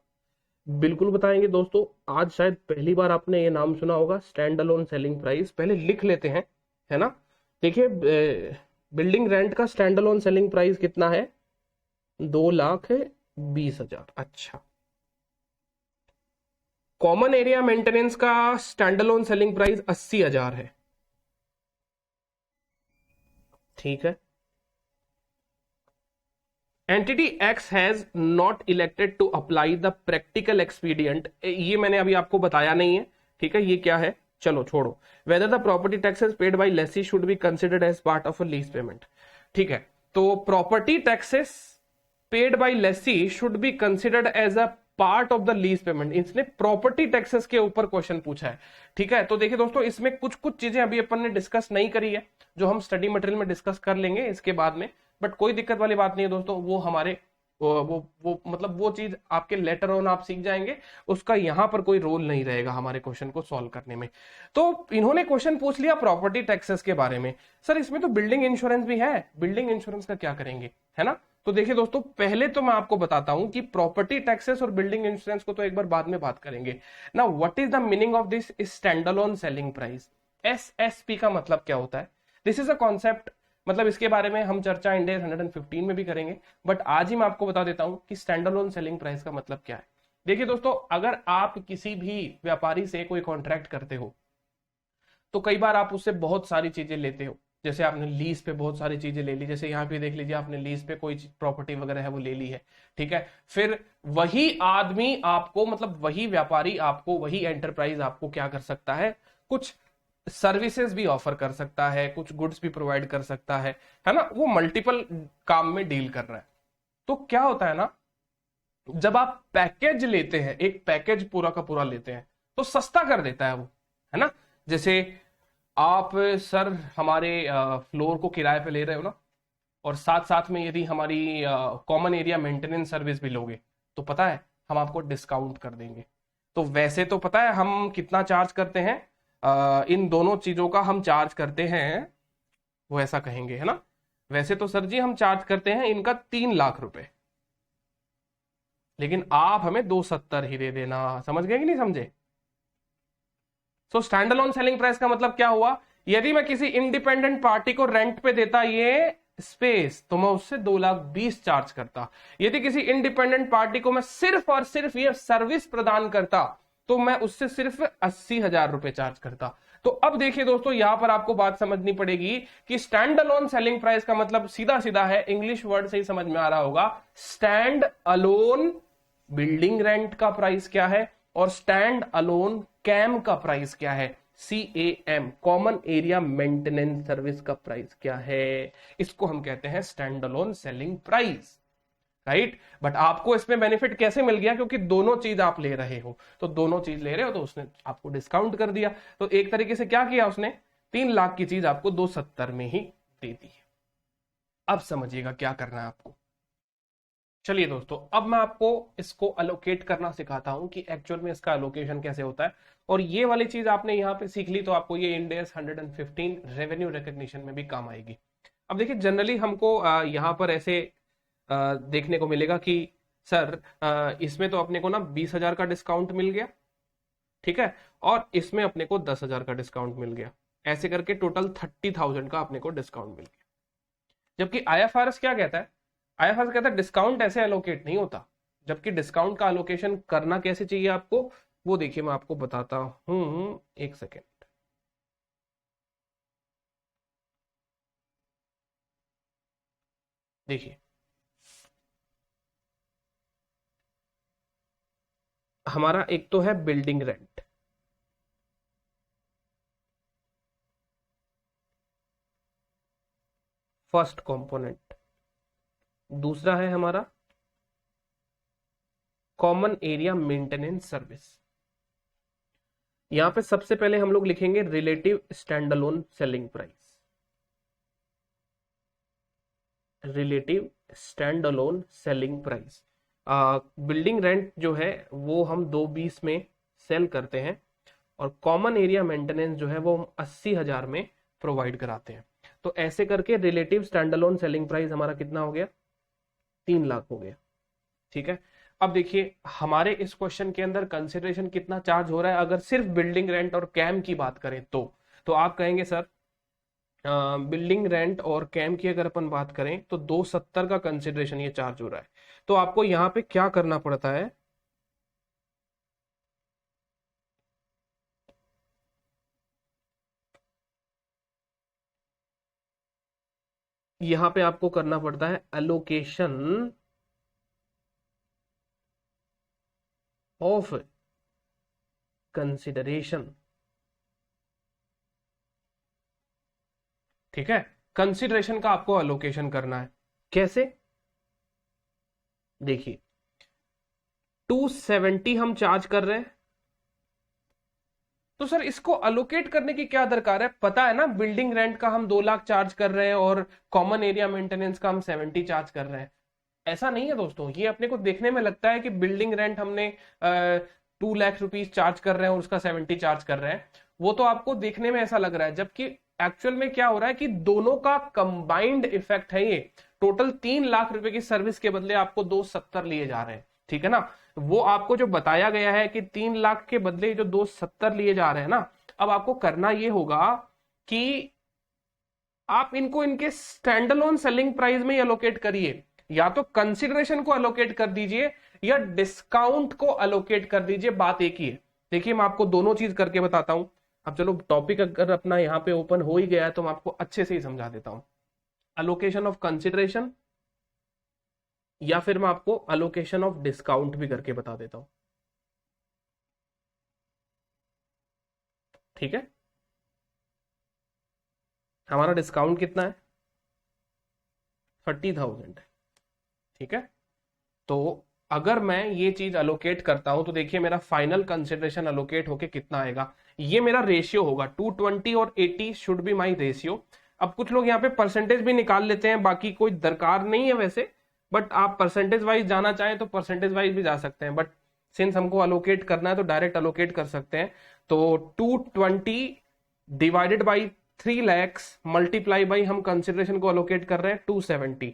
बिल्कुल बताएंगे दोस्तों। आज शायद पहली बार आपने ये नाम सुना होगा, स्टैंडअलोन सेलिंग प्राइस। पहले लिख लेते हैं, है ना। देखिए, बिल्डिंग रेंट का स्टैंडअलोन सेलिंग प्राइस कितना है? 2,20,000। अच्छा, कॉमन एरिया मेंटेनेंस का स्टैंडअलोन सेलिंग प्राइस 80,000 है, ठीक है। Entity X has not elected to apply the practical expedient, ये मैंने अभी आपको बताया नहीं है, ठीक है। ये क्या है, चलो छोड़ो। Whether the property taxes paid by lessee should be considered as part of a lease payment, ठीक है। तो property taxes paid by lessee should be considered as a part of the lease payment. इसने property taxes के ऊपर question पूछा है, ठीक है। तो देखिए दोस्तों, इसमें कुछ कुछ चीजें अभी अपन ने डिस्कस नहीं करी है, जो हम स्टडी मटेरियल में डिस्कस कर लेंगे इसके बाद में, बट कोई दिक्कत वाली बात नहीं है दोस्तों। वो हमारे वो मतलब वो चीज आपके लेटर ऑन आप सीख जाएंगे, उसका यहां पर कोई रोल नहीं रहेगा हमारे क्वेश्चन को सॉल्व करने में। तो इन्होंने क्वेश्चन पूछ लिया प्रॉपर्टी टैक्सेस के बारे में। सर इसमें तो बिल्डिंग इंश्योरेंस भी है, बिल्डिंग इंश्योरेंस का क्या करेंगे, है ना। तो देखिए दोस्तों, पहले तो मैं आपको बताता हूं कि प्रॉपर्टी टैक्सेस और बिल्डिंग इंश्योरेंस को तो एक बार बाद में बात करेंगे ना। What is the meaning of this standalone selling price? SSP का मतलब क्या होता है? दिस इज अ कॉन्सेप्ट, मतलब इसके बारे में हम चर्चा इंड AS 115 में भी करेंगे, बट आज ही मैं आपको बता देता हूं कि स्टैंडअलोन सेलिंग प्राइस का मतलब क्या है। देखिए दोस्तों, अगर आप किसी भी व्यापारी से कोई कॉन्ट्रैक्ट करते हो, तो कई बार आप उससे बहुत सारी चीजें लेते हो। जैसे आपने लीज पे बहुत सारी चीजें ले ली, जैसे यहाँ पे देख लीजिए, आपने लीज पे कोई प्रॉपर्टी वगैरह है वो ले ली है, ठीक है। फिर वही आदमी आपको, मतलब वही व्यापारी आपको, वही एंटरप्राइज आपको क्या कर सकता है, कुछ सर्विसेज भी ऑफर कर सकता है, कुछ गुड्स भी प्रोवाइड कर सकता है ना। वो मल्टीपल काम में डील कर रहा है। तो क्या होता है ना, जब आप पैकेज लेते हैं, एक पैकेज पूरा का पूरा लेते हैं, तो सस्ता कर देता है वो, है ना। जैसे आप सर हमारे फ्लोर को किराए पे ले रहे हो ना, और साथ साथ में यदि हमारी कॉमन एरिया मेंटेनेंस सर्विस भी लोगे, तो पता है हम आपको डिस्काउंट कर देंगे। तो वैसे तो पता है हम कितना चार्ज करते हैं, इन दोनों चीजों का हम चार्ज करते हैं, वो ऐसा कहेंगे, है ना। वैसे तो सर जी हम चार्ज करते हैं इनका 3 लाख रुपए, लेकिन आप हमें 270 ही दे देना। समझ गए कि नहीं समझे? सो स्टैंडअलोन सेलिंग प्राइस का मतलब क्या हुआ? यदि मैं किसी इंडिपेंडेंट पार्टी को रेंट पे देता ये स्पेस, तो मैं उससे 2,20,000 चार्ज करता। यदि किसी इंडिपेंडेंट पार्टी को मैं सिर्फ और सिर्फ ये सर्विस प्रदान करता तो मैं उससे सिर्फ 80,000 रुपए चार्ज करता। तो अब देखिए दोस्तों, यहां पर आपको बात समझनी पड़ेगी कि स्टैंड अलोन सेलिंग प्राइस का मतलब सीधा सीधा है, इंग्लिश वर्ड से ही समझ में आ रहा होगा, स्टैंड अलोन बिल्डिंग रेंट का प्राइस क्या है और स्टैंड अलोन कैम का प्राइस क्या है, CAM common area maintenance service का प्राइस क्या है। इसको हम कहते हैं stand alone selling price, right. But आपको इसमें बेनिफिट कैसे मिल गया, क्योंकि दोनों चीज आप ले रहे हो, तो दोनों चीज ले रहे हो तो उसने आपको डिस्काउंट कर दिया। तो एक तरीके से क्या किया उसने, 3 लाख की चीज आपको 270 में ही दे दी। अब समझिएगा क्या करना है आपको। चलिए दोस्तों, अब मैं आपको इसको अलोकेट करना सिखाता हूं कि एक्चुअल में इसका अलोकेशन कैसे होता है। और ये वाली चीज आपने यहाँ पे सीख ली तो आपको ये इंड AS 115 रेवेन्यू रिकॉग्निशन में भी काम आएगी। अब देखिए, जनरली हमको यहाँ पर ऐसे देखने को मिलेगा कि सर इसमें तो अपने को ना 20,000 का डिस्काउंट मिल गया, ठीक है, और इसमें अपने को 10,000 का डिस्काउंट मिल गया, ऐसे करके टोटल 30,000 का अपने को डिस्काउंट मिल गया। जबकि IFRS क्या कहता है, IFRS कहता है डिस्काउंट ऐसे एलोकेट नहीं होता, जबकि डिस्काउंट का एलोकेशन करना कैसे चाहिए आपको, वो देखिए मैं आपको बताता हूं, एक सेकेंड। देखिए, हमारा एक तो है बिल्डिंग रेंट, फर्स्ट कंपोनेंट। दूसरा है हमारा कॉमन एरिया मेंटेनेंस सर्विस। यहां पे सबसे पहले हम लोग लिखेंगे relative stand alone selling price, relative stand alone selling price. Building rent जो है वो हम 220 में सेल करते हैं और कॉमन एरिया मेंटेनेंस जो है वो हम 80,000 में प्रोवाइड कराते हैं। तो ऐसे करके relative stand alone selling price हमारा कितना हो गया, 3 लाख हो गया, ठीक है। अब देखिए, हमारे इस क्वेश्चन के अंदर कंसिडरेशन कितना चार्ज हो रहा है, अगर सिर्फ बिल्डिंग रेंट और कैम की बात करें तो आप कहेंगे सर बिल्डिंग रेंट और कैम की अगर अपन बात करें तो 270 का कंसिडरेशन ये चार्ज हो रहा है। तो आपको यहां पे क्या करना पड़ता है, यहां पे आपको करना पड़ता है एलोकेशन ऑफ कंसिडरेशन, ठीक है। कंसिडरेशन का आपको एलोकेशन करना है, कैसे, देखिए 270 हम चार्ज कर रहे हैं, तो सर इसको अलोकेट करने की क्या दरकार है, पता है ना बिल्डिंग रेंट का हम 2 लाख चार्ज कर रहे हैं और कॉमन एरिया मेंटेनेंस का हम 70 चार्ज कर रहे हैं। ऐसा नहीं है दोस्तों, ये अपने को देखने में लगता है कि बिल्डिंग रेंट हमने 2 लाख रुपीज चार्ज कर रहे हैं और उसका 70 चार्ज कर रहे हैं, वो तो आपको देखने में ऐसा लग रहा है, जबकि एक्चुअल में क्या हो रहा है कि दोनों का कंबाइंड इफेक्ट है ये। टोटल 3 लाख रुपए की सर्विस के बदले आपको 270 लिए जा रहे हैं, ठीक है ना। वो आपको जो बताया गया है कि 3 लाख के बदले जो 270 लिए जा रहे हैं ना, अब आपको करना ये होगा कि आप इनको इनके स्टैंडअलोन सेलिंग प्राइस में एलोकेट करिए, या तो कंसिडरेशन को अलोकेट कर दीजिए या डिस्काउंट को अलोकेट कर दीजिए, बात एक ही है। देखिए, मैं आपको दोनों चीज करके बताता हूं। अब चलो, टॉपिक अगर अपना यहां पे ओपन हो ही गया है तो मैं आपको अच्छे से ही समझा देता हूं। अलोकेशन ऑफ कंसिडरेशन या फिर मैं आपको अलोकेशन ऑफ डिस्काउंट भी करके बता देता हूं, ठीक है। हमारा डिस्काउंट कितना है, 30,000 है, ठीक है। तो अगर मैं ये चीज अलोकेट करता हूं तो देखिए मेरा फाइनल कंसिडरेशन अलोकेट होके कितना आएगा, ये मेरा रेशियो होगा, 220 और 80 शुड बी माई रेशियो। अब कुछ लोग यहाँ पे परसेंटेज भी निकाल लेते हैं, बाकी कोई दरकार नहीं है वैसे, बट आप परसेंटेज वाइज जाना चाहें तो परसेंटेज वाइज भी जा सकते हैं, बट सिंस हमको अलोकेट करना है तो डायरेक्ट अलोकेट कर सकते हैं। तो 220 divided by 3 lakhs multiply by हम कंसिडरेशन को अलोकेट कर रहे हैं 270।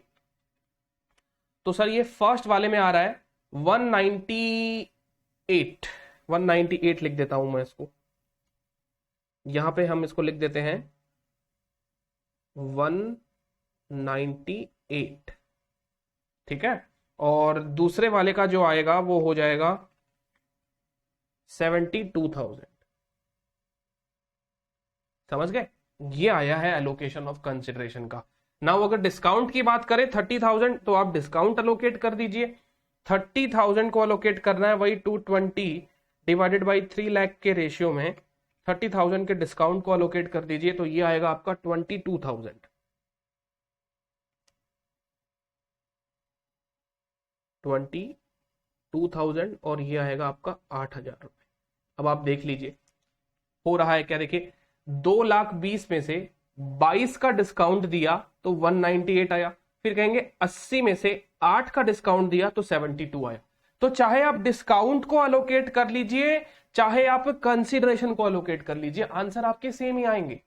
तो सर ये फर्स्ट वाले में आ रहा है 198, 198 लिख देता हूं मैं इसको, यहां पे हम इसको लिख देते हैं 98, ठीक है। और दूसरे वाले का जो आएगा वो हो जाएगा 72,000। समझ गए? ये आया है एलोकेशन ऑफ कंसिडरेशन का। नाउ अगर डिस्काउंट की बात करें 30,000, तो आप डिस्काउंट अलोकेट कर दीजिए। 30,000 को अलोकेट करना है, वही 220 डिवाइडेड बाई 3 लाख के रेशियो में 30,000 के डिस्काउंट को अलोकेट कर दीजिए, तो ये आएगा आपका 22,000। 22,000 और ये आएगा आपका 8,000 रुपए। अब आप देख लीजिए हो रहा है क्या। देखिए 2,20,000 में से 22 का डिस्काउंट दिया तो 198 आया, फिर कहेंगे 80 में से 8 का डिस्काउंट दिया तो 72 आया। तो चाहे आप डिस्काउंट को अलोकेट कर लीजिए, चाहे आप कंसीडरेशन को अलोकेट कर लीजिए, आंसर आपके सेम ही आएंगे।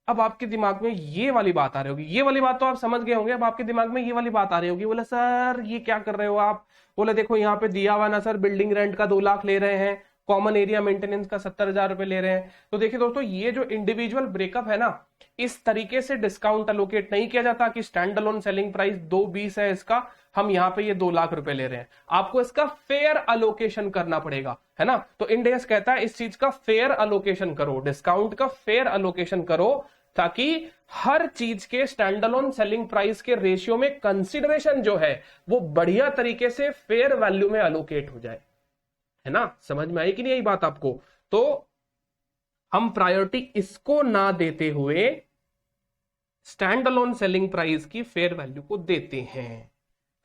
अब आपके दिमाग में ये वाली बात आ रही होगी, ये वाली बात तो आप समझ गए होंगे। अब आपके दिमाग में ये वाली बात आ रही होगी, बोले सर ये क्या कर रहे हो आप। बोले देखो यहाँ पे दिया हुआ ना सर, बिल्डिंग रेंट का 2 लाख ले रहे हैं, कॉमन एरिया मेंटेनेंस का 70,000 रुपए ले रहे हैं। तो देखिए दोस्तों, ये जो इंडिविजुअल ब्रेकअप है ना, इस तरीके से डिस्काउंट अलोकेट नहीं किया जाता कि स्टैंड अलोन सेलिंग प्राइस 220 है इसका, हम यहाँ पे ये 2 लाख रुपए ले रहे हैं। आपको इसका फेयर अलोकेशन करना पड़ेगा, है ना। तो इंड एस कहता है इस चीज का फेयर अलोकेशन करो, डिस्काउंट का फेयर अलोकेशन करो, ताकि हर चीज के स्टैंड अलोन सेलिंग प्राइस के रेशियो में कंसिडरेशन जो है वो बढ़िया तरीके से फेयर वैल्यू में अलोकेट हो जाए, है ना। समझ में आई कि नहीं यही बात आपको। तो हम प्रायोरिटी इसको ना देते हुए स्टैंड अलोन सेलिंग प्राइस की फेयर वैल्यू को देते हैं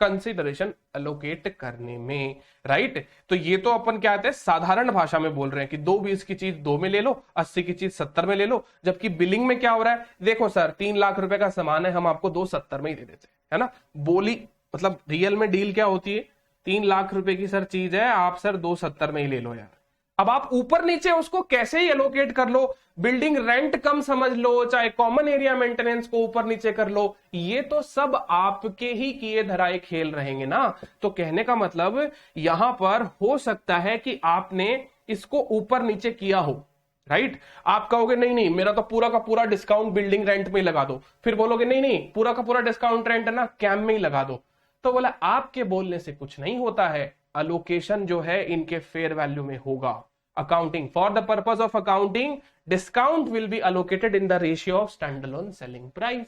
कंसिडरेशन अलोकेट करने में, राइट। तो ये तो अपन क्या कहते हैं, साधारण भाषा में बोल रहे हैं कि 220 की चीज 2 में ले लो, 80 की चीज 70 में ले लो। जबकि बिलिंग में क्या हो रहा है, देखो सर 3 लाख रुपए का सामान है, हम आपको 270 में ही दे देते हैं, है ना। बोली मतलब रियल में डील क्या होती है, 3 लाख रुपए की सर चीज है, आप सर 270 में ही ले लो यार। अब आप ऊपर नीचे उसको कैसे ही एलोकेट कर लो, बिल्डिंग रेंट कम समझ लो, चाहे कॉमन एरिया मेंटेनेंस को ऊपर नीचे कर लो, ये तो सब आपके ही किए धराए खेल रहेंगे ना। तो कहने का मतलब यहां पर हो सकता है कि आपने इसको ऊपर नीचे किया हो, राइट। आप कहोगे नहीं नहीं मेरा तो पूरा का पूरा डिस्काउंट बिल्डिंग रेंट में लगा दो, फिर बोलोगे नहीं नहीं पूरा का पूरा डिस्काउंट रेंट है ना कैम में ही लगा दो। तो बोला आपके बोलने से कुछ नहीं होता है, अलोकेशन जो है इनके फेयर वैल्यू में होगा। Accounting, for the purpose of accounting discount will be allocated in the ratio of standalone selling price.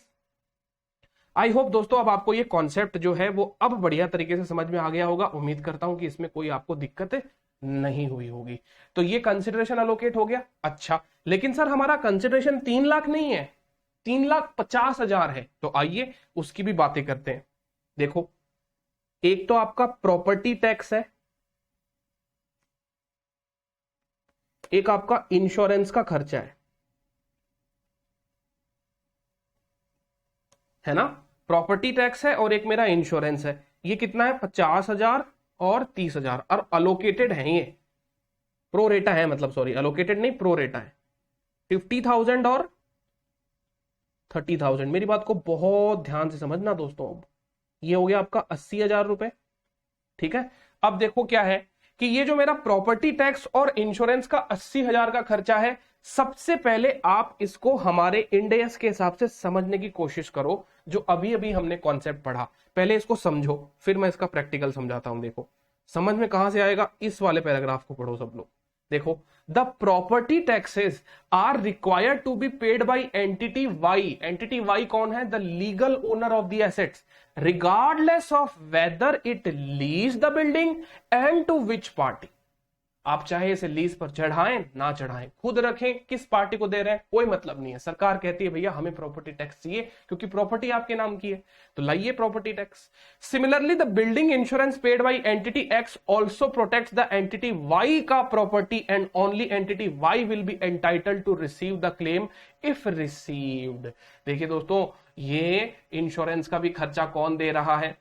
I hope दोस्तों अब आपको ये कॉन्सेप्ट जो है वो अब बढ़िया तरीके से समझ में आ गया होगा। उम्मीद करता हूं कि इसमें कोई आपको दिक्कत नहीं हुई होगी। तो ये कंसिडरेशन अलोकेट हो गया। अच्छा, लेकिन सर हमारा कंसिडरेशन 3 लाख नहीं है, 3,50,000 है। तो आइए उसकी भी बातें करते हैं। देखो, एक तो आपका प्रॉपर्टी टैक्स है, एक आपका इंश्योरेंस का खर्चा है ना। प्रॉपर्टी टैक्स है और एक मेरा इंश्योरेंस है। ये कितना है, 50,000 और 30,000, और अलोकेटेड है ये, प्रोरेटा है, मतलब सॉरी अलोकेटेड नहीं प्रोरेटा है। 50,000 और 30,000। मेरी बात को बहुत ध्यान से समझना दोस्तों। ये हो गया आपका 80,000 रुपए, ठीक है। अब देखो क्या है कि ये जो मेरा प्रॉपर्टी टैक्स और इंश्योरेंस का 80,000 का खर्चा है, सबसे पहले आप इसको हमारे इंड एस के हिसाब से समझने की कोशिश करो, जो अभी अभी हमने कॉन्सेप्ट पढ़ा। पहले इसको समझो, फिर मैं इसका प्रैक्टिकल समझाता हूं। देखो समझ में कहां से आएगा, इस वाले पैराग्राफ को पढ़ो सब लोग। देखो, the property taxes are required to be paid by entity Y. Entity Y कौन है, the legal owner of the assets, regardless of whether it lease the building and to which party। आप चाहे इसे लीज पर चढ़ाएं ना चढ़ाएं, खुद रखें, किस पार्टी को दे रहे हैं कोई मतलब नहीं है। सरकार कहती है भैया हमें प्रॉपर्टी टैक्स चाहिए क्योंकि प्रॉपर्टी आपके नाम की है, तो लाइए property tax. Similarly the building insurance paid by entity X also protects the entity Y का property and only entity Y will be entitled to receive the claim if received. देखिए दोस्तों, ये इंश्योरेंस का भी खर्चा कौन दे रहा है,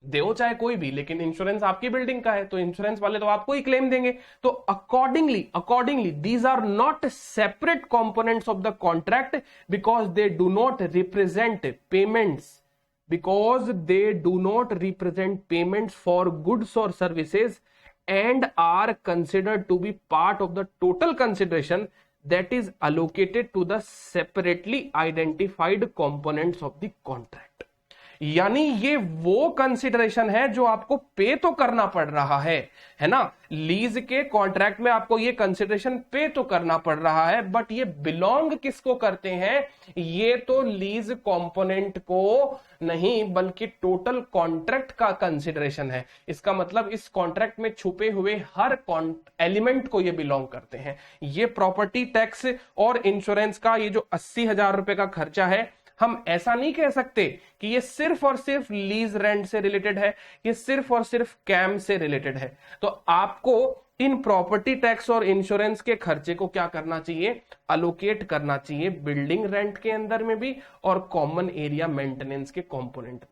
दो चाहे कोई भी, लेकिन इंश्योरेंस आपकी बिल्डिंग का है तो इंश्योरेंस वाले तो आपको ही क्लेम देंगे। तो accordingly these are not separate components of the contract because they do not represent payments for goods और services and are considered to be part of the total consideration that is allocated to the separately identified components of the contract। यानी ये वो consideration है जो आपको पे तो करना पड़ रहा है ना। लीज के कॉन्ट्रैक्ट में आपको ये कंसिडरेशन पे तो करना पड़ रहा है, बट ये बिलोंग किसको करते हैं? ये तो लीज कंपोनेंट को नहीं बल्कि टोटल कॉन्ट्रैक्ट का कंसिडरेशन है। इसका मतलब इस कॉन्ट्रैक्ट में छुपे हुए हर एलिमेंट को ये बिलोंग करते हैं। ये प्रॉपर्टी टैक्स और इंश्योरेंस का ये जो 80,000 रुपए का खर्चा है, हम ऐसा नहीं कह सकते कि ये सिर्फ और सिर्फ लीज रेंट से रिलेटेड है, ये सिर्फ और सिर्फ कैम से रिलेटेड है। तो आपको इन प्रॉपर्टी टैक्स और इंश्योरेंस के खर्चे को क्या करना चाहिए? अलोकेट करना चाहिए बिल्डिंग रेंट के अंदर में भी और कॉमन एरिया मेंटेनेंस के कंपोनेंट में।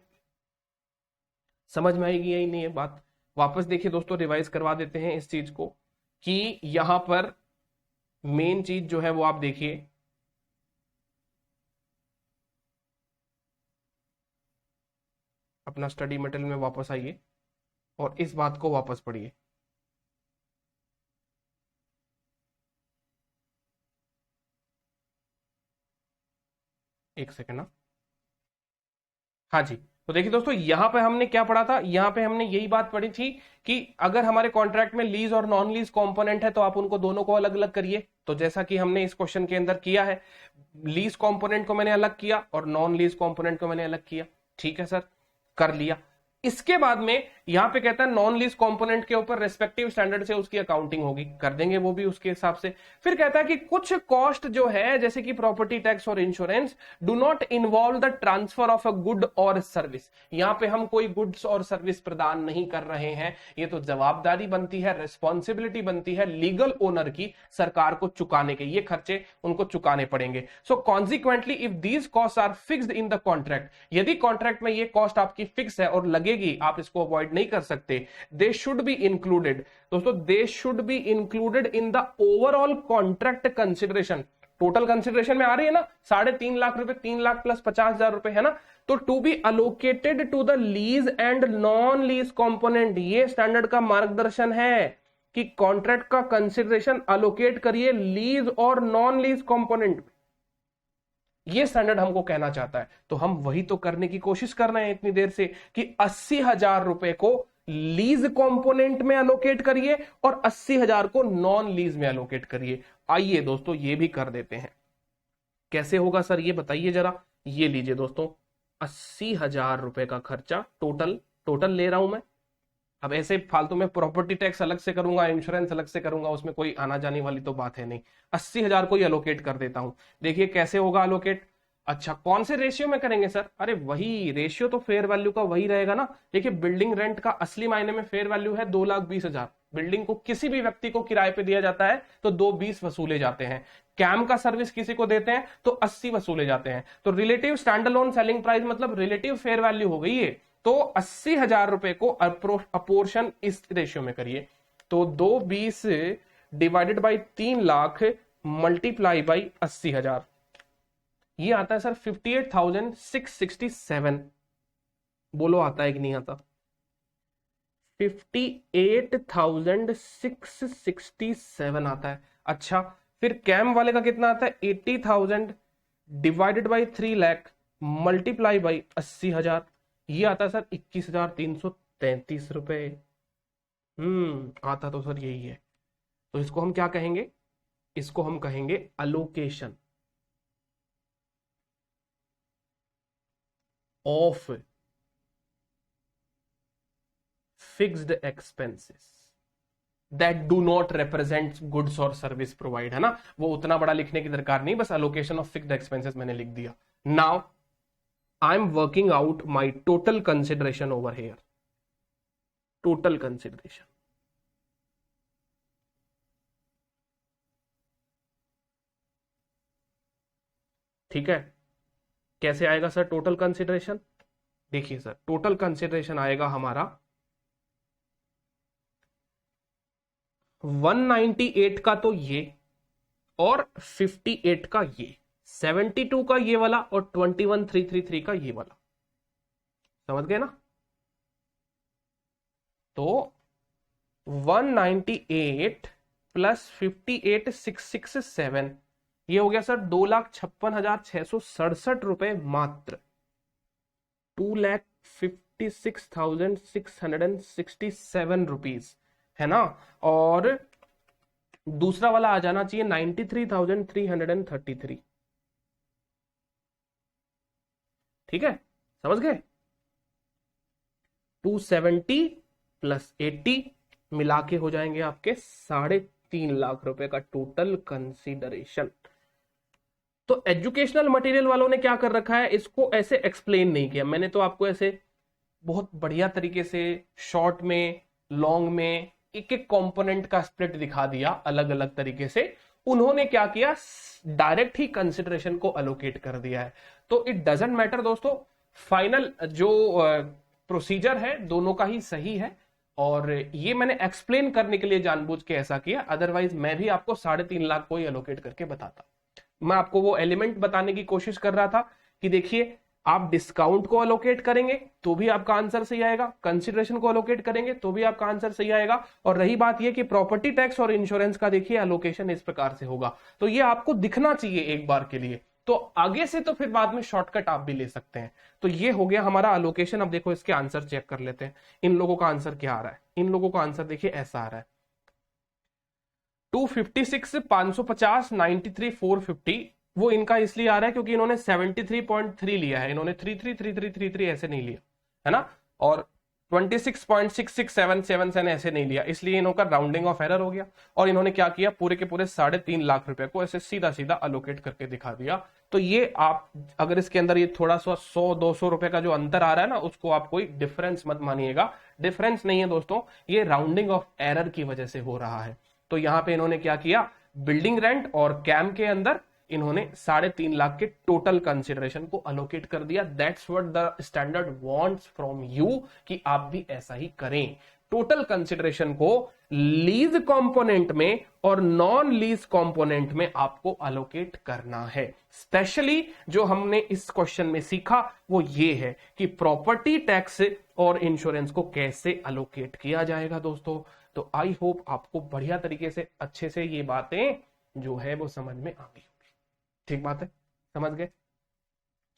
समझ में आएगी यही नहीं है बात? वापस देखिए दोस्तों, रिवाइज करवा देते हैं इस चीज को कि यहां पर मेन चीज जो है वो आप देखिए, अपना स्टडी मटेरियल में वापस आइए और इस बात को वापस पढ़िए। एक सेकंड ना, हाँ जी। तो देखिए दोस्तों, यहां पे हमने क्या पढ़ा था? यहां पे हमने यही बात पढ़ी थी कि अगर हमारे कॉन्ट्रैक्ट में लीज और नॉन लीज कंपोनेंट है तो आप उनको दोनों को अलग अलग करिए। तो जैसा कि हमने इस क्वेश्चन के अंदर किया है, लीज कंपोनेंट को मैंने अलग किया और नॉन लीज कंपोनेंट को मैंने अलग किया। ठीक है सर, कर लिया। इसके बाद में यहां पे कहता है नॉन लीज कंपोनेंट के ऊपर रेस्पेक्टिव स्टैंडर्ड से उसकी अकाउंटिंग होगी, कर देंगे वो भी उसके हिसाब से। फिर कहता है कि कुछ कॉस्ट जो है जैसे कि प्रॉपर्टी टैक्स और insurance do not involve the transfer of a good और सर्विस। यहां पे हम कोई गुड्स और सर्विस प्रदान नहीं कर रहे हैं, ये तो जवाबदारी बनती है, रिस्पॉन्सिबिलिटी बनती है लीगल ओनर की सरकार को चुकाने के, ये खर्चे उनको चुकाने पड़ेंगे। So consequently if these cost are fixed in the contract, यदि कॉन्ट्रैक्ट में ये कॉस्ट आपकी फिक्स है और लगेगी, आप इसको अवॉइड नहीं कर सकते, दे शुड बी इंक्लूडेड। दोस्तों, they should be included in the overall contract consideration. Total consideration में आ रही है ना 3.5 लाख रुपए, 3 लाख प्लस 50,000 रुपए है ना। तो to be allocated to the lease and non lease component, ये स्टैंडर्ड का मार्गदर्शन है कि कॉन्ट्रैक्ट का कंसिडरेशन अलोकेट करिए लीज और नॉन लीज कंपोनेंट। ये स्टैंडर्ड हमको कहना चाहता है, तो हम वही तो करने की कोशिश कर रहे हैं इतनी देर से कि 80,000 रुपए को लीज कंपोनेंट में अलोकेट करिए और 80,000 को नॉन लीज में अलोकेट करिए। आइए दोस्तों ये भी कर देते हैं। कैसे होगा सर ये बताइए जरा। ये लीजिए दोस्तों, 80,000 रुपए का खर्चा टोटल ले रहा हूं मैं। अब ऐसे फालतू में प्रॉपर्टी टैक्स अलग से करूंगा, इंश्योरेंस अलग से करूंगा, उसमें कोई आना जाने वाली तो बात है नहीं। 80,000 को ही अलोकेट कर देता हूं। देखिए कैसे होगा अलोकेट। अच्छा, कौन से रेशियो में करेंगे सर? अरे वही रेशियो तो फेयर वैल्यू का वही रहेगा ना। देखिए बिल्डिंग रेंट का असली मायने में फेयर वैल्यू है 2,20,000। बिल्डिंग को किसी भी व्यक्ति को किराए पे दिया जाता है तो 2,20 वसूले जाते हैं। कैम का सर्विस किसी को देते हैं तो 80 वसूले जाते हैं। तो relative stand alone selling price मतलब रिलेटिव फेयर वैल्यू हो गई है। तो 80,000 रुपए को अपोर्शन इस रेशियो में करिए। तो 2,20 divided by 3 lakh multiply by 80,000, ये आता है सर 58,667। बोलो आता है कि नहीं आता? 58,667 आता है। अच्छा, फिर कैम वाले का कितना आता है? 80,000 divided by 3 lakh multiply by 80,000, ये आता है सर 21,333 रुपए। आता तो सर यही है। तो इसको हम क्या कहेंगे? इसको हम कहेंगे allocation of fixed expenses that do not represent goods और सर्विस प्रोवाइड, है ना। वो उतना बड़ा लिखने की दरकार नहीं, बस अलोकेशन ऑफ फिक्स्ड एक्सपेंसेस मैंने लिख दिया। Now I am working out my total consideration over here. Total consideration. ठीक है, कैसे आएगा सर टोटल कंसिडरेशन? देखिए सर, टोटल कंसिडरेशन आएगा हमारा 198 का तो ये और 58 का ये, 72 का ये वाला और 21,333 का ये वाला। समझ गए ना? तो 198 प्लस 58,667, ये हो गया सर 2,56,667 रुपए मात्र। 2,56,667 है ना, और दूसरा वाला आ जाना चाहिए 93,333। ठीक है, समझ गए। 270 प्लस 80 मिला के हो जाएंगे आपके 3.5 लाख रुपए का टोटल कंसीडरेशन। तो एजुकेशनल मटेरियल वालों ने क्या कर रखा है, इसको ऐसे एक्सप्लेन नहीं किया, मैंने तो आपको ऐसे बहुत बढ़िया तरीके से शॉर्ट में लॉन्ग में एक एक कंपोनेंट का स्प्लिट दिखा दिया अलग अलग तरीके से। उन्होंने क्या किया, डायरेक्ट ही कंसिडरेशन को अलोकेट कर दिया है। तो इट डजंट मैटर दोस्तों, फाइनल जो प्रोसीजर है दोनों का ही सही है, और ये मैंने एक्सप्लेन करने के लिए जानबूझ के ऐसा किया, अदरवाइज मैं भी आपको 3.5 लाख को ही अलोकेट करके बताता। मैं आपको वो एलिमेंट बताने की कोशिश कर रहा था कि देखिए, आप डिस्काउंट को अलोकेट करेंगे तो भी आपका आंसर सही आएगा, कंसीडरेशन को अलोकेट करेंगे तो भी आपका आंसर सही आएगा। और रही बात यह कि प्रॉपर्टी टैक्स और इंश्योरेंस का देखिए अलोकेशन इस प्रकार से होगा, तो ये आपको दिखना चाहिए एक बार के लिए, तो आगे से तो फिर बाद में शॉर्टकट आप भी ले सकते हैं। तो ये हो गया हमारा अलोकेशन। अब देखो इसके आंसर चेक कर लेते हैं, इन लोगों का आंसर क्या आ रहा है। इन लोगों का आंसर देखिए ऐसा आ रहा है, 256, 550, 93, 450। वो इनका इसलिए आ रहा है क्योंकि इन्होंने 73.3 लिया है, इन्होंने 333333 ऐसे नहीं लिया है ना, और 26.6677 ऐसे नहीं लिया, इसलिए इनका राउंडिंग ऑफ एरर हो गया। और इन्होंने क्या किया, पूरे के पूरे 3.5 लाख रुपए को ऐसे सीधा सीधा अलोकेट करके दिखा दिया। तो ये आप अगर इसके अंदर ये थोड़ा सा 100-200 रुपए का जो अंतर आ रहा है ना, उसको आप कोई डिफरेंस मत मानिएगा, डिफरेंस नहीं है दोस्तों, ये राउंडिंग ऑफ एरर की वजह से हो रहा है। तो यहां पे इन्होंने क्या किया, बिल्डिंग रेंट और कैम के अंदर इन्होंने 3.5 लाख के टोटल कंसिडरेशन को अलोकेट कर दिया। That's what the standard wants from you, कि आप भी ऐसा ही करें। टोटल कंसिडरेशन को लीज कंपोनेंट में और नॉन लीज कंपोनेंट में आपको अलोकेट करना है। स्पेशली जो हमने इस क्वेश्चन में सीखा वो ये है कि प्रॉपर्टी टैक्स और इंश्योरेंस को कैसे अलोकेट किया जाएगा दोस्तों। तो आई होप आपको बढ़िया तरीके से अच्छे से ये बातें जो है वो समझ में आ गई। ठीक बात है, समझ गए।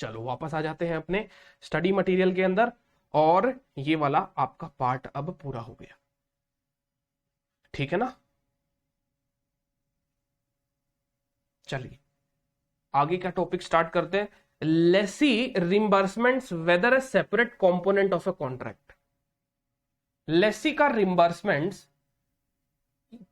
चलो वापस आ जाते हैं अपने स्टडी मटेरियल के अंदर, और ये वाला आपका पार्ट अब पूरा हो गया, ठीक है ना। चलिए आगे का टॉपिक स्टार्ट करते हैं। Lessee reimbursements whether a separate component of a contract. Lessee का रिम्बर्समेंट्स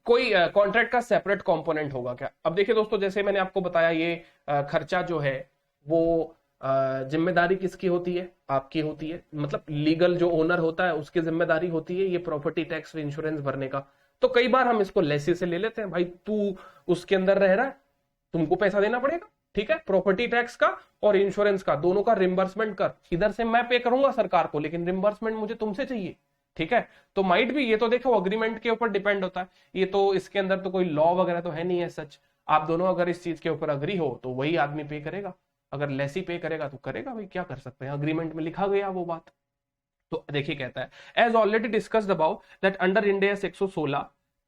कोई कॉन्ट्रैक्ट का सेपरेट कंपोनेंट होगा क्या। अब देखिए दोस्तों, जैसे मैंने आपको बताया, ये खर्चा जो है वो जिम्मेदारी किसकी होती है, आपकी होती है, मतलब लीगल जो ओनर होता है उसकी जिम्मेदारी होती है ये प्रॉपर्टी टैक्स इंश्योरेंस भरने का। तो कई बार हम इसको लेसी से ले लेते हैं, भाई तू उसके अंदर रह रहा है, तुमको पैसा देना पड़ेगा, ठीक है, प्रॉपर्टी टैक्स का और इंश्योरेंस का दोनों का रिम्बर्समेंट कर। इधर से मैं पे करूंगा सरकार को, लेकिन रिम्बर्समेंट मुझे तुमसे चाहिए, ठीक है। तो माइट भी, ये तो देखो अग्रीमेंट के ऊपर डिपेंड होता है, ये तो इसके अंदर तो कोई लॉ वगैरह तो है नहीं है सच। आप दोनों अगर इस चीज के ऊपर अग्री हो तो वही आदमी पे करेगा, अगर लेसी पे करेगा तो करेगा, भाई क्या कर सकते हैं, अग्रीमेंट में लिखा गया वो बात। तो देखिए कहता है, as already discussed about that under Ind AS 116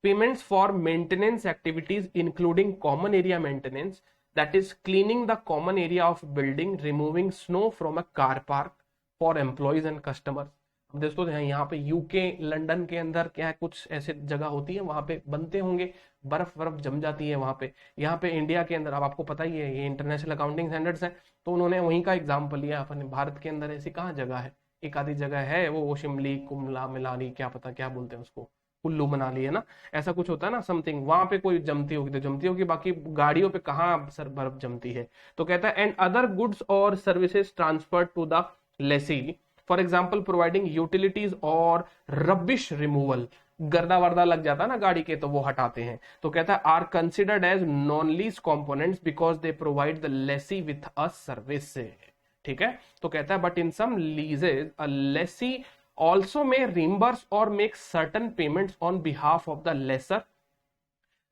payments for maintenance activities including common area maintenance, that is cleaning the common area of building, removing snow from a car park for employees and customers। अब दोस्तों यहाँ पे UK London के अंदर क्या है, कुछ ऐसे जगह होती है वहां पे बनते होंगे, बर्फ जम जाती है वहां पे। यहाँ पे इंडिया के अंदर अब आपको पता ही है ये इंटरनेशनल अकाउंटिंग स्टैंडर्ड्स है, तो उन्होंने वहीं का एग्जाम्पल लिया। अपने भारत के अंदर ऐसी कहाँ जगह है, एक आधी जगह है, वो शिमली कुमला मिलानी क्या पता क्या बोलते हैं उसको, कुल्लू मनाली है ना, ऐसा कुछ होता है ना समथिंग, वहां पे कोई जमती होगी तो जमती होगी, बाकी गाड़ियों पे कहाँ सर बर्फ जमती है। तो कहता है एंड अदर गुड्स और services transfer to the lessee, for example providing utilities or rubbish removal, गर्दा वर्दा लग जाता है ना गाड़ी के तो वो हटाते हैं। तो कहता है are considered as non lease components because they provide the lessee with a service, ठीक है। तो कहता है but in some leases a lessee also may reimburse or make certain payments on behalf of the lessor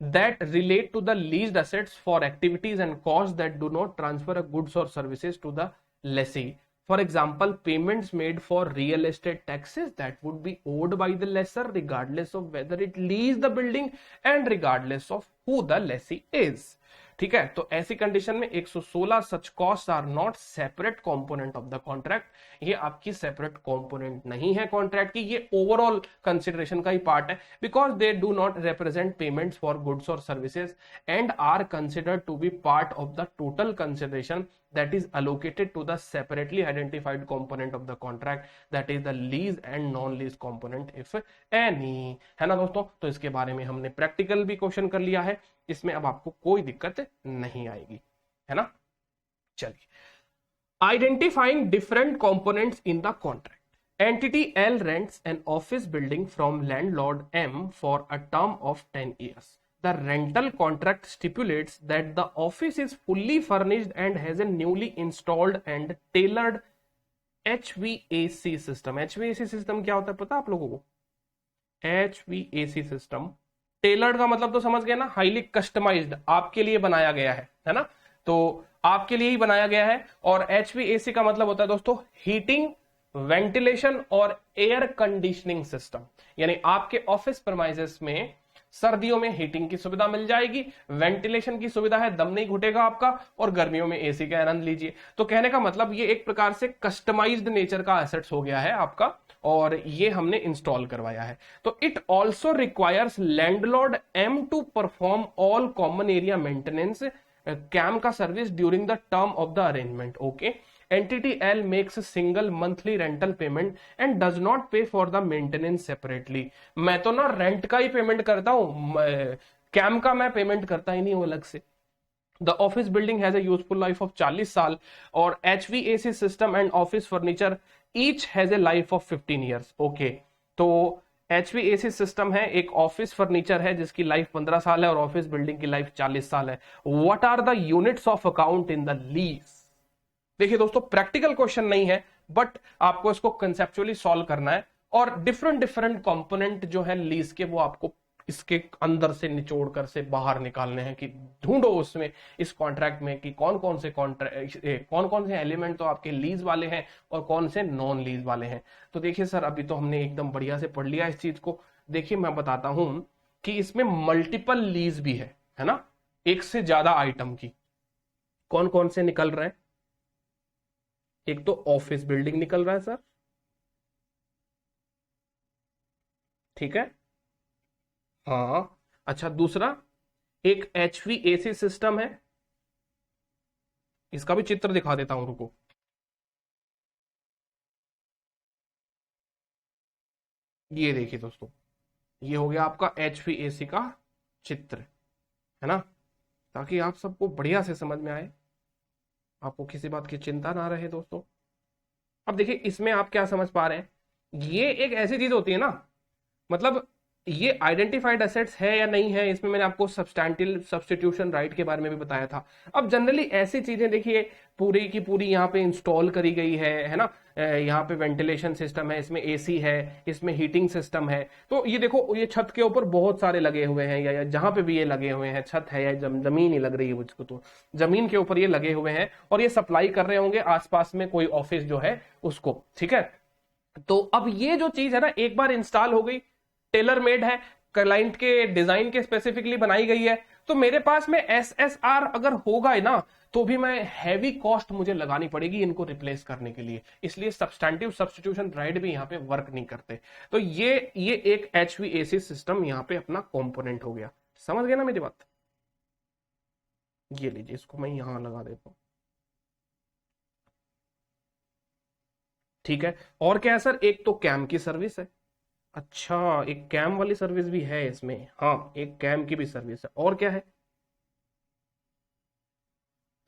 that relate to the leased assets for activities and costs that do not transfer goods or services to the lessee. For example, payments made for real estate taxes that would be owed by the lessor regardless of whether it leased the building and regardless of who the lessee is. ठीक है, तो ऐसी condition में 116 such cost are not separate component of the contract, ये आपकी separate component नहीं है contract की, ये ओवरऑल कंसिडरेशन का ही पार्ट है, because they do not represent payments for goods और services and are considered to be part of the total consideration that is allocated to the separately identified component of the contract, that is the lease and non-lease component if any, है ना दोस्तों। तो इसके बारे में हमने practical भी question कर लिया है, इसमें अब आपको कोई दिक्कत नहीं आएगी, है ना। चलिए, identifying different components in the contract. Entity L rents an office building from landlord M for a term of 10 years. The rental contract stipulates that the office is fully furnished and has a newly installed and tailored HVAC system. HVAC system क्या होता है पता आप लोगों को? HVAC system tailored का मतलब तो समझ गए ना, हाईली कस्टमाइज्ड, आपके लिए बनाया गया है ना, तो आपके लिए ही बनाया गया है। और HVAC का मतलब होता है दोस्तों हीटिंग, वेंटिलेशन और एयर कंडीशनिंग सिस्टम, यानी आपके ऑफिस प्रेमाइसेस में सर्दियों में हीटिंग की सुविधा मिल जाएगी, वेंटिलेशन की सुविधा है, दम नहीं घुटेगा आपका, और गर्मियों में एसी का आनंद लीजिए। तो कहने का मतलब ये एक प्रकार से कस्टमाइज्ड नेचर का एसेट्स हो गया है आपका, और ये हमने इंस्टॉल करवाया है। तो it also requires landlord M to perform all common area maintenance CAM का service during the term of the arrangement. Okay, entity L makes a single monthly rental payment and does not pay for the maintenance separately। मैं तो ना rent का ही payment करता हूं, cam का मैं payment करता ही नहीं हूं अलग से। The office building has a useful life of 40 साल और HVAC system and office furniture each has a life of 15 years। Okay, तो HVAC सिस्टम है, एक ऑफिस फर्नीचर है जिसकी लाइफ 15 साल है और ऑफिस बिल्डिंग की लाइफ 40 साल है। What are the units of account in the lease? देखिए दोस्तों, प्रैक्टिकल क्वेश्चन नहीं है, बट आपको इसको कंसेप्चुअली सॉल्व करना है, और डिफरेंट डिफरेंट कंपोनेंट जो है लीज के वो आपको इसके अंदर से निचोड़ कर से बाहर निकालने हैं, कि ढूंढो उसमें इस कॉन्ट्रैक्ट में कि कौन कौन से एलिमेंट तो आपके लीज वाले हैं और कौन से नॉन लीज वाले हैं। तो देखिए सर, अभी तो हमने एकदम बढ़िया से पढ़ लिया इस चीज को। देखिए मैं बताता हूं कि इसमें मल्टीपल लीज भी है ना, एक से ज्यादा आइटम की। कौन कौन से निकल रहे हैं? एक तो ऑफिस बिल्डिंग निकल रहा है सर, ठीक है, हाँ। अच्छा, दूसरा एक HVAC सिस्टम है, इसका भी चित्र दिखा देता हूं, रुको। ये देखिए दोस्तों, ये हो गया आपका HVAC का चित्र, है ना, ताकि आप सबको बढ़िया से समझ में आए, आपको किसी बात की चिंता ना रहे दोस्तों। अब देखिए इसमें आप क्या समझ पा रहे हैं, ये एक ऐसी चीज होती है ना, मतलब ये आइडेंटिफाइड एसेट्स है या नहीं है, इसमें मैंने आपको सब्सटैंटिव सब्स्टिट्यूशन राइट के बारे में भी बताया था। अब जनरली ऐसी चीजें देखिए पूरी की पूरी यहाँ पे इंस्टॉल करी गई है ना, यहाँ पे वेंटिलेशन सिस्टम है, इसमें एसी है, इसमें हीटिंग सिस्टम है। तो ये देखो, ये छत के ऊपर बहुत सारे लगे हुए हैं, या जहां पे भी ये लगे हुए हैं, छत है या जमीन ही लग रही है मुझको, तो जमीन के ऊपर ये लगे हुए हैं और ये सप्लाई कर रहे होंगे आसपास में कोई ऑफिस जो है उसको, ठीक है। तो अब ये जो चीज है ना, एक बार इंस्टॉल हो गई, टेलर मेड है, क्लाइंट के डिजाइन के स्पेसिफिकली बनाई गई है, तो मेरे पास में SSR अगर होगा ना, तो भी मैं हैवी कॉस्ट मुझे लगानी पड़ेगी इनको रिप्लेस करने के लिए, इसलिए सब्सटैंटिव सब्स्टिट्यूशन राइट भी यहाँ पे वर्क नहीं करते। तो ये एक HVAC सिस्टम यहाँ पे अपना कंपोनेंट हो गया, समझ गए ना मेरी बात? ये लीजिए, इसको मैं यहां लगा देता हूं, ठीक है। और क्या है सर? एक तो कैम की सर्विस है, अच्छा एक कैम वाली सर्विस भी है इसमें, हाँ एक कैम की भी सर्विस है। और क्या है?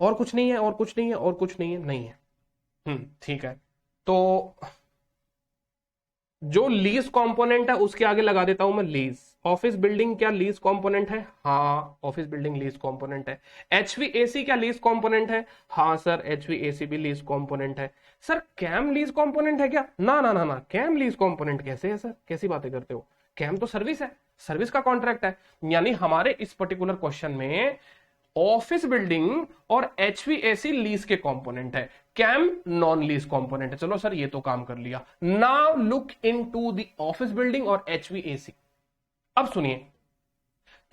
और कुछ नहीं है, और कुछ नहीं है, और कुछ नहीं है, नहीं है, ठीक है। तो जो लीज कंपोनेंट है उसके आगे लगा देता हूं मैं लीज। ऑफिस बिल्डिंग क्या लीज कंपोनेंट है? हाँ ऑफिस बिल्डिंग लीज कंपोनेंट है। HVAC क्या लीज कंपोनेंट है? हाँ सर HVAC भी लीज कंपोनेंट है। सर कैम लीज कंपोनेंट है क्या? ना ना ना ना, कैम लीज कंपोनेंट कैसे है सर, कैसी बातें करते हो? कैम तो सर्विस है, सर्विस का कॉन्ट्रैक्ट है। यानी हमारे इस पर्टिकुलर क्वेश्चन में ऑफिस बिल्डिंग और HVAC लीज के कंपोनेंट है, कैम नॉन लीज कंपोनेंट है। चलो सर ये तो काम कर लिया। Now look into the office building और HVAC। अब सुनिए,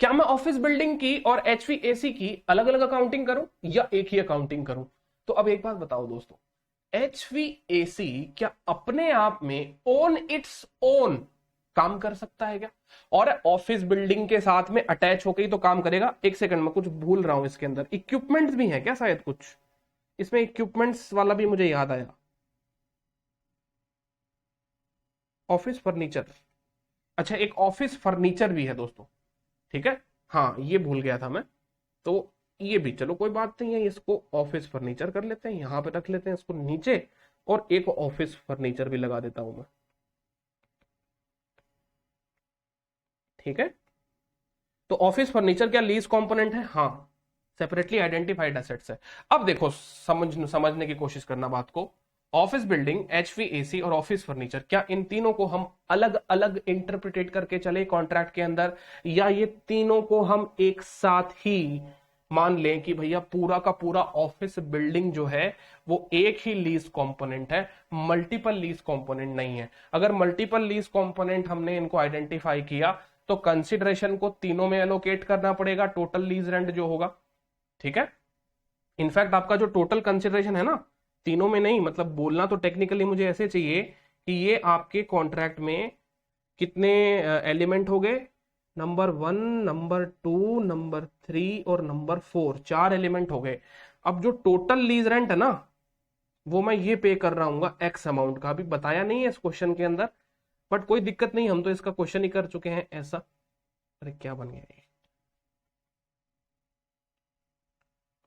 क्या मैं ऑफिस बिल्डिंग की और एचवीएसी की अलग अलग अकाउंटिंग करूं या एक ही अकाउंटिंग करूं? तो अब एक बात बताओ दोस्तों, एचवीएसी क्या अपने आप में ऑन इट्स ओन काम कर सकता है क्या? और ऑफिस बिल्डिंग के साथ में अटैच होकर ही तो काम करेगा? एक सेकंड में कुछ भूल रहा हूं, इसके अंदर इक्विपमेंट्स भी है क्या शायद कुछ? इसमें इक्विपमेंट्स वाला भी मुझे याद आया, ऑफिस फर्नीचर। अच्छा, एक ऑफिस फर्नीचर भी है दोस्तों, ठीक है, हाँ ये भूल गया था मैं। तो ये भी चलो कोई बात नहीं है, इसको ऑफिस फर्नीचर कर लेते हैं, यहां पे रख लेते हैं इसको नीचे, और एक ऑफिस फर्नीचर भी लगा देता हूं मैं, ठीक है। तो ऑफिस फर्नीचर क्या लीज कंपोनेंट है? हाँ, सेपरेटली आइडेंटिफाइड एसेट्स है। अब देखो, समझने की कोशिश करना बात को। ऑफिस बिल्डिंग, एचवीएसी और ऑफिस फर्नीचर, क्या इन तीनों को हम अलग अलग इंटरप्रिटेट करके चले कॉन्ट्रैक्ट के अंदर, या ये तीनों को हम एक साथ ही मान लें कि भैया पूरा का पूरा ऑफिस बिल्डिंग जो है वो एक ही लीज कंपोनेंट है, मल्टीपल लीज कंपोनेंट नहीं है? अगर मल्टीपल लीज कंपोनेंट हमने इनको आइडेंटिफाई किया तो कंसिडरेशन को तीनों में एलोकेट करना पड़ेगा, टोटल लीज रेंट जो होगा, ठीक है। इनफैक्ट आपका जो टोटल कंसिडरेशन है ना, तीनों में नहीं, मतलब बोलना तो टेक्निकली मुझे ऐसे चाहिए कि ये आपके कॉन्ट्रैक्ट में कितने एलिमेंट हो गए? नंबर 1, नंबर 2, नंबर 3 और नंबर 4, 4 एलिमेंट हो गए। अब जो टोटल लीज रेंट है ना, वो मैं ये पे कर रहा हूँ एक्स अमाउंट का, अभी बताया नहीं है इस क्वेश्चन के अंदर, बट कोई दिक्कत नहीं, हम तो इसका क्वेश्चन ही कर चुके हैं ऐसा। अरे क्या बन गया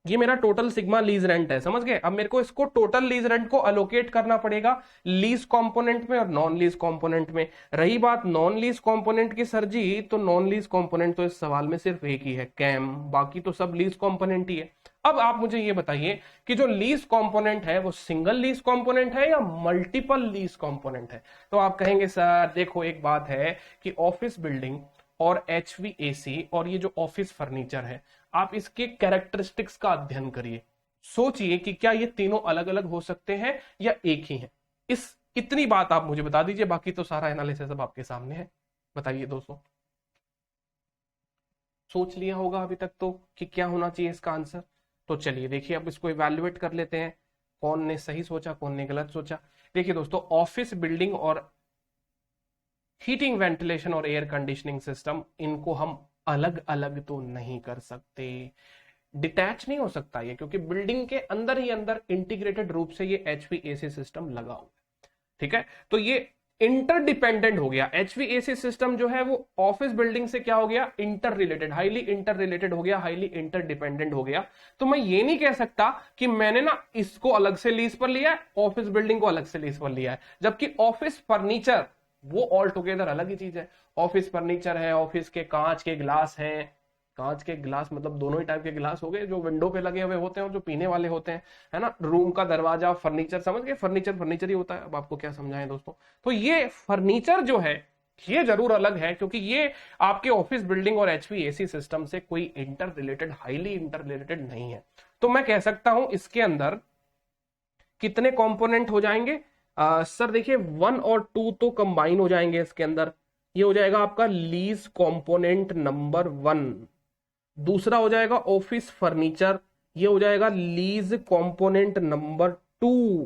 ये मेरा टोटल सिग्मा लीज रेंट है, समझ गए? अब मेरे को इसको टोटल लीज रेंट को अलोकेट करना पड़ेगा लीज कंपोनेंट में और नॉन लीज कंपोनेंट में। रही बात नॉन लीज कंपोनेंट की सर जी, तो नॉन लीज कंपोनेंट तो इस सवाल में सिर्फ एक ही है, कैम, बाकी तो सब लीज कंपोनेंट ही है। अब आप मुझे ये बताइए कि जो लीज कंपोनेंट है वो सिंगल लीज कंपोनेंट है या मल्टीपल लीज कंपोनेंट है? तो आप कहेंगे सर देखो एक बात है कि ऑफिस बिल्डिंग और एचवीएसी और ये जो ऑफिस फर्नीचर है, आप इसके कैरेक्टरिस्टिक्स का अध्ययन करिए, सोचिए कि क्या ये तीनों अलग अलग हो सकते हैं या एक ही हैं। इतनी बात आप मुझे बता दीजिए, बाकी तो सारा एनालिसिस अब आपके सामने है। बताइए दोस्तों, सोच लिया होगा अभी तक तो कि क्या होना चाहिए इसका आंसर? तो चलिए देखिए, अब इसको इवैल्यूएट कर लेते हैं, कौन ने सही सोचा कौन ने गलत सोचा। देखिए दोस्तों, ऑफिस बिल्डिंग और हीटिंग, वेंटिलेशन और एयर कंडीशनिंग सिस्टम, इनको हम अलग अलग तो नहीं कर सकते, डिटैच नहीं हो सकता ये, क्योंकि बिल्डिंग के अंदर ही अंदर इंटीग्रेटेड रूप से ये एचवीएसी सिस्टम लगा हुआ है, ठीक है। तो ये इंटरडिपेंडेंट हो गया, एचवीएसी सिस्टम जो है वो ऑफिस बिल्डिंग से क्या हो गया? Inter related, highly inter related हो गया, हाईली इंटरडिपेंडेंट हो गया। तो मैं ये नहीं कह सकता कि मैंने ना इसको अलग से लीज पर लिया है, ऑफिस बिल्डिंग को अलग से लीज पर लिया है, जबकि ऑफिस फर्नीचर वो ऑल टुगेदर अलग ही चीज है। ऑफिस फर्नीचर है, ऑफिस के कांच के ग्लास हैं, कांच के ग्लास मतलब दोनों ही टाइप के ग्लास हो गए, जो विंडो पे लगे हुए होते हैं और जो पीने वाले होते हैं, है ना। रूम का दरवाजा, फर्नीचर, समझ गए? फर्नीचर फर्नीचर ही होता है, अब आपको क्या समझाएं दोस्तों। तो ये फर्नीचर जो है ये जरूर अलग है, क्योंकि ये आपके ऑफिस बिल्डिंग और एचवीएसी सिस्टम से कोई inter related, highly inter related नहीं है। तो मैं कह सकता हूं इसके अंदर कितने कंपोनेंट हो जाएंगे? सर देखिए 1 और 2 तो कंबाइन हो जाएंगे इसके अंदर, ये हो जाएगा आपका लीज कंपोनेंट नंबर 1, दूसरा हो जाएगा ऑफिस फर्नीचर, ये हो जाएगा लीज कंपोनेंट नंबर 2,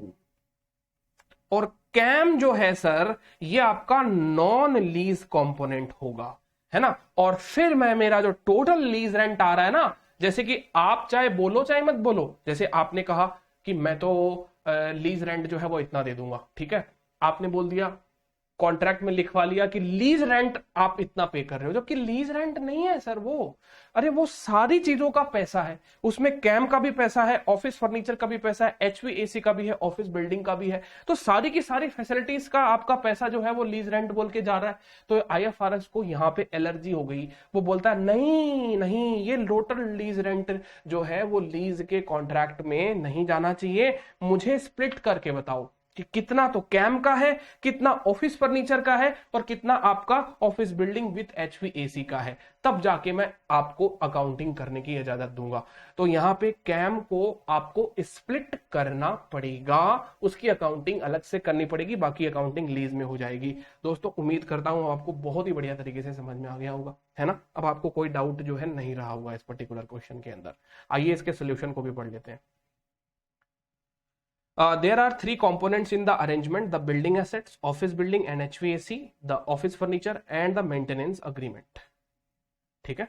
और कैम जो है सर ये आपका नॉन लीज कंपोनेंट होगा, है ना। और फिर मैं मेरा जो टोटल लीज रेंट आ रहा है ना, जैसे कि आप चाहे बोलो चाहे मत बोलो, जैसे आपने कहा कि मैं तो लीज रेंट जो है वो इतना दे दूंगा, ठीक है, आपने बोल दिया, कॉन्ट्रैक्ट में लिखवा लिया कि लीज रेंट आप इतना पे कर रहे हो, जबकि लीज रेंट नहीं है सर वो। अरे वो सारी चीजों का पैसा है, उसमें कैम का भी पैसा है, ऑफिस फर्नीचर का भी पैसा है, एचवीएसी का भी है, ऑफिस बिल्डिंग का भी है। तो सारी की सारी फैसिलिटीज का आपका पैसा जो है वो लीज रेंट बोल के जा रहा है। तो आईएफआरएस को यहाँ पे एलर्जी हो गई, वो बोलता है नहीं नहीं, ये टोटल लीज रेंट जो है वो लीज के कॉन्ट्रैक्ट में नहीं जाना चाहिए, मुझे स्प्लिट करके बताओ कि कितना तो कैम का है, कितना ऑफिस फर्नीचर का है, और कितना आपका ऑफिस बिल्डिंग विथ एचवीएसी का है, तब जाके मैं आपको अकाउंटिंग करने की इजाजत दूंगा। तो यहां पे कैम को आपको स्प्लिट करना पड़ेगा, उसकी अकाउंटिंग अलग से करनी पड़ेगी, बाकी अकाउंटिंग लीज में हो जाएगी। दोस्तों उम्मीद करता हूं आपको बहुत ही बढ़िया तरीके से समझ में आ गया होगा। है ना। अब आपको कोई डाउट जो है नहीं रहा होगा इस पर्टिकुलर क्वेश्चन के अंदर। आइए इसके सोल्यूशन को भी पढ़ लेते हैं। There are three components in the arrangement: the building assets, office building and HVAC, the office furniture and the maintenance agreement. ठीक है।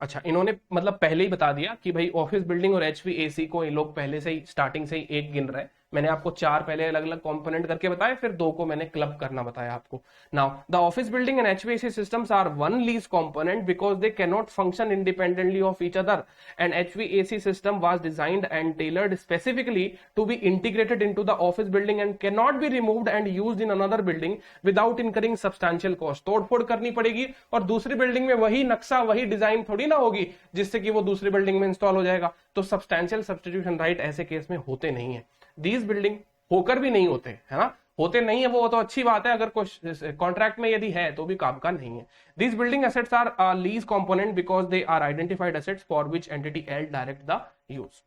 अच्छा, इन्होंने मतलब पहले ही बता दिया कि भाई ऑफिस बिल्डिंग और HVAC को ये लोग पहले से ही स्टार्टिंग से ही एक गिन रहे हैं। मैंने आपको 4 पहले अलग अलग कंपोनेंट करके बताए, फिर 2 को मैंने क्लब करना बताया आपको। Now the office building and HVAC systems are one lease component because they can not function independently of each other and HVAC system was designed and tailored specifically to be integrated into the office building and can not be removed and used in another building without incurring substantial cost. तोड़फोड़ करनी पड़ेगी और दूसरी building में वही नक्शा वही design थोड़ी ना होगी जिससे कि वो दूसरी बिल्डिंग में इंस्टॉल हो जाएगा। तो सब्सटैंशियल सब्स्टिट्यूशन राइट ऐसे केस में होते नहीं है। दीज बिल्डिंग होकर भी नहीं होते, है ना, होते नहीं है वो तो अच्छी बात है, अगर कुछ कॉन्ट्रैक्ट में यदि है तो भी काम का नहीं है। These building assets are lease component because they are identified assets for which entity L direct the use.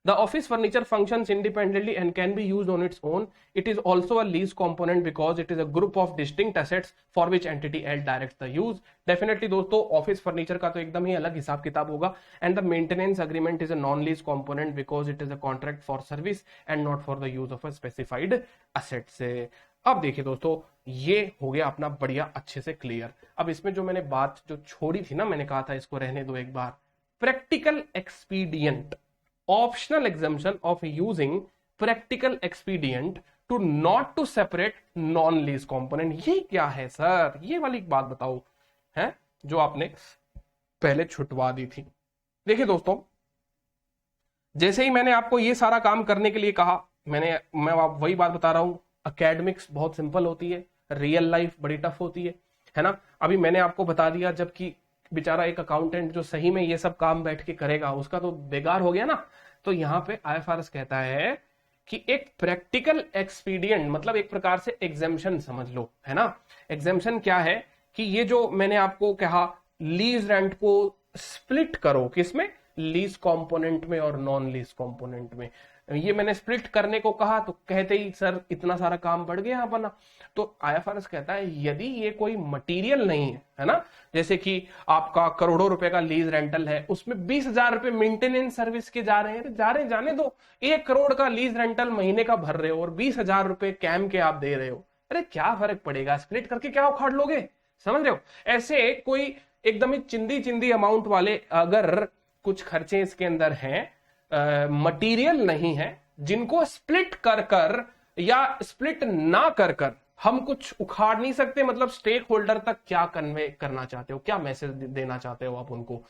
The office furniture functions independently and can be used on its own. It is also a lease component because it is a group of distinct assets for which entity L directs the use. Definitely दोस्तों office furniture का तो एकदम ही अलग हिसाब किताब होगा। And the maintenance agreement is a non-lease component because it is a contract for service and not for the use of a specified asset से। अब देखिए दोस्तों, ये हो गया अपना बढ़िया अच्छे से क्लियर। अब इसमें जो मैंने बात जो छोड़ी थी ना, मैंने कहा था इसको रहने दो एक बार। Practical expedient, optional exemption of using practical expedient to not to separate non-lease component। ये क्या है सर, ये वाली बात बताओ है जो आपने पहले छुटवा दी थी। देखिए दोस्तों, जैसे ही मैंने आपको ये सारा काम करने के लिए कहा, मैं वही बात बता रहा हूं, एकेडमिक्स बहुत सिंपल होती है, रियल लाइफ बड़ी टफ होती है ना। अभी मैंने आपको बता दिया, जबकि बेचारा एक अकाउंटेंट जो सही में ये सब काम बैठ के करेगा उसका तो बेकार हो गया ना। तो यहां पे IFRS कहता है कि एक प्रैक्टिकल एक्सपीडियंट मतलब एक प्रकार से एग्जेम्पशन समझ लो, है ना। एग्जेम्पशन क्या है कि ये जो मैंने आपको कहा लीज रेंट को स्प्लिट करो, किसमें, लीज कंपोनेंट में और नॉन लीज कंपोनेंट में। ये मैंने स्प्लिट करने को कहा तो कहते ही सर इतना सारा काम बढ़ गया अपना। तो IFRS कहता है यदि ये कोई मटेरियल नहीं है ना, जैसे कि आपका करोड़ों रुपए का लीज रेंटल है, उसमें 20,000 रुपए मेंटेनेंस सर्विस के जा रहे हैं, जाने दो। 1 करोड़ का लीज रेंटल महीने का भर रहे हो और 20,000 रुपए कैम के आप दे रहे हो, अरे क्या फर्क पड़ेगा, स्प्लिट करके क्या उखाड़ लोगे, समझ रहे हो। ऐसे कोई एकदम ही चिंदी अमाउंट वाले अगर कुछ खर्चे इसके अंदर हैं, मटेरियल नहीं है, जिनको स्प्लिट कर या स्प्लिट ना कर हम कुछ उखाड़ नहीं सकते। मतलब स्टेक होल्डर तक क्या कन्वे करना चाहते हो, क्या मैसेज देना चाहते हो आप उनको।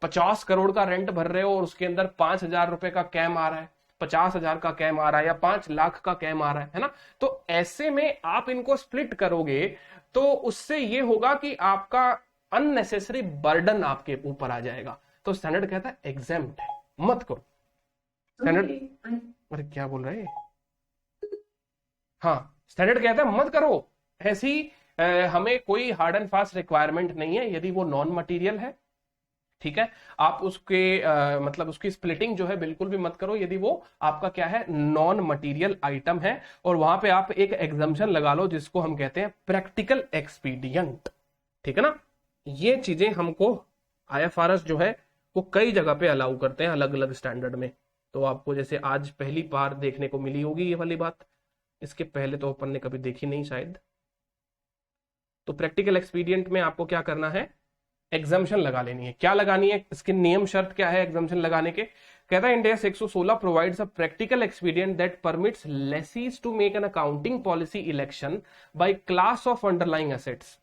50 करोड़ का रेंट भर रहे हो और उसके अंदर 5,000 रुपए का कैम आ रहा है, 50,000 का कैम आ रहा है या 5 लाख का कैम आ रहा है ना। तो ऐसे में आप इनको स्प्लिट करोगे तो उससे ये होगा कि आपका अननेसेसरी बर्डन आपके ऊपर आ जाएगा। तो स्टैंडर्ड कहता है एग्जेम्प्ट है, मत करो। स्टैंडर्ड, अरे क्या बोल रहे हैं, हाँ, स्टैंडर्ड कहता है मत करो। ऐसी हमें कोई हार्ड एंड फास्ट रिक्वायरमेंट नहीं है यदि वो नॉन मटेरियल है, ठीक है। आप उसके मतलब उसकी स्प्लिटिंग जो है बिल्कुल भी मत करो यदि वो आपका क्या है, नॉन मटेरियल आइटम है। और वहां पे आप एक एग्जम्पशन लगा लो जिसको हम कहते हैं प्रैक्टिकल एक्सपीडियंट, ठीक है ना। ये चीजें हमको IFRS जो है वो कई जगह पे अलाउ करते हैं अलग अलग स्टैंडर्ड में। तो आपको जैसे आज पहली बार देखने को मिली होगी ये वाली बात, इसके पहले तो अपन ने कभी देखी नहीं शायद। तो प्रैक्टिकल एक्सपीडियंट में आपको क्या करना है, एग्जम्पशन लगा लेनी है। क्या लगानी है, इसके नियम शर्त क्या है एग्जम्पशन लगाने के, कहता है India 116 provides a practical expedient that permits lessees to make an accounting policy election by class of underlying assets.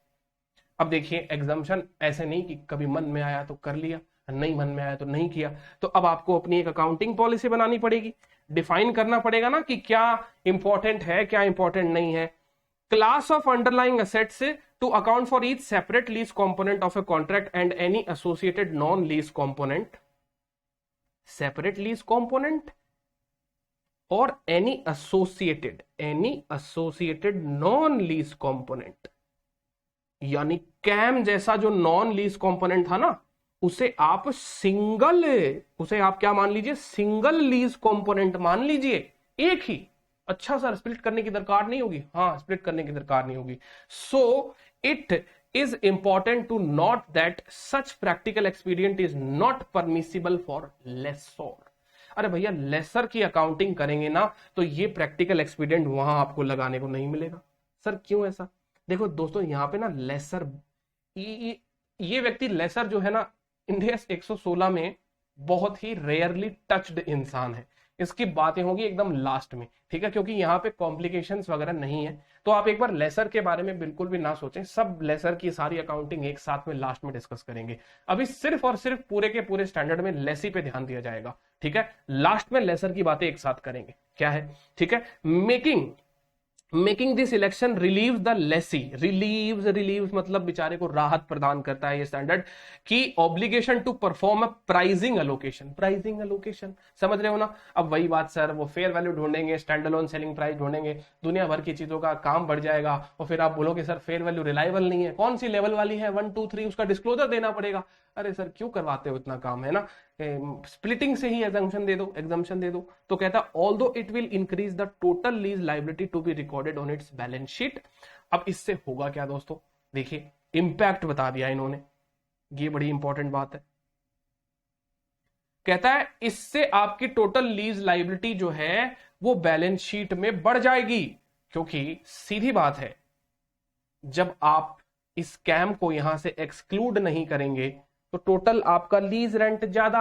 अब देखिए एग्जम्पशन ऐसे नहीं कि कभी मन में आया तो कर लिया, नहीं मन में आया तो नहीं किया। तो अब आपको अपनी एक अकाउंटिंग पॉलिसी बनानी पड़ेगी, डिफाइन करना पड़ेगा ना कि क्या इंपॉर्टेंट है क्या इंपॉर्टेंट नहीं है। Class of underlying assets to account for each separate lease component of a contract and any associated non lease component, separate lease component और any associated non lease component. यानी कैम जैसा जो non lease component था ना, उसे आप क्या मान लीजिए, सिंगल लीज कंपोनेंट मान लीजिए, एक ही। अच्छा सर स्प्लिट करने की दरकार नहीं होगी, हाँ स्प्लिट करने की दरकार नहीं होगी। So it is important to note that such practical expedient is not permissible for lessor. अरे भैया लेसर की अकाउंटिंग करेंगे ना तो ये प्रैक्टिकल एक्सपीडियंट वहां आपको लगाने को नहीं मिलेगा। सर क्यों ऐसा? देखो दोस्तों यहाँ पे ना लेसर ये व्यक्ति लेसर जो है ना इंडिया 116 में बहुत ही रेयरली टच्ड इंसान है। इसकी बातें होगी एकदम लास्ट में, ठीक है, क्योंकि यहाँ पे कॉम्प्लिकेशंस वगैरह नहीं है। तो आप एक बार लेसर के बारे में बिल्कुल भी ना सोचें, सब लेसर की सारी अकाउंटिंग एक साथ में लास्ट में डिस्कस करेंगे। अभी सिर्फ और सिर्फ पूरे के पूरे स्टैंडर्ड में लेसी पे ध्यान दिया जाएगा, ठीक है। लास्ट में लेसर की बातें एक साथ करेंगे, क्या है, ठीक है। Making this election relieves the Lesi, relieves मतलब बेचारे को राहत प्रदान करता है ये स्टैंडर्ड की obligation to perform a pricing allocation, समझ रहे हो ना। अब वही बात सर, वो फेयर वैल्यू ढूंढेंगे, स्टैंड अलोन सेलिंग प्राइस ढूंढेंगे, दुनिया भर की चीजों का काम बढ़ जाएगा और फिर आप बोलोगे सर फेयर वैल्यू रिलायबल नहीं है। कौन सी लेवल वाली है, 1 2 3, उसका डिस्क्लोजर देना पड़ेगा। अरे सर क्यों करवाते हो इतना काम, है ना। स्प्लिटिंग से ही एग्जम्पशन दे दो। तो कहता although it will increase the total lease liability to be recorded on its balance sheet. अब इससे होगा क्या दोस्तों, देखिए इंपैक्ट बता दिया इन्होंने, ये बड़ी इंपॉर्टेंट बात है। कहता है इससे आपकी टोटल लीज लायबिलिटी जो है वो बैलेंस शीट में बढ़ जाएगी, क्योंकि सीधी बात है जब आप इस कैम को यहां से एक्सक्लूड नहीं करेंगे तो टोटल आपका लीज रेंट ज्यादा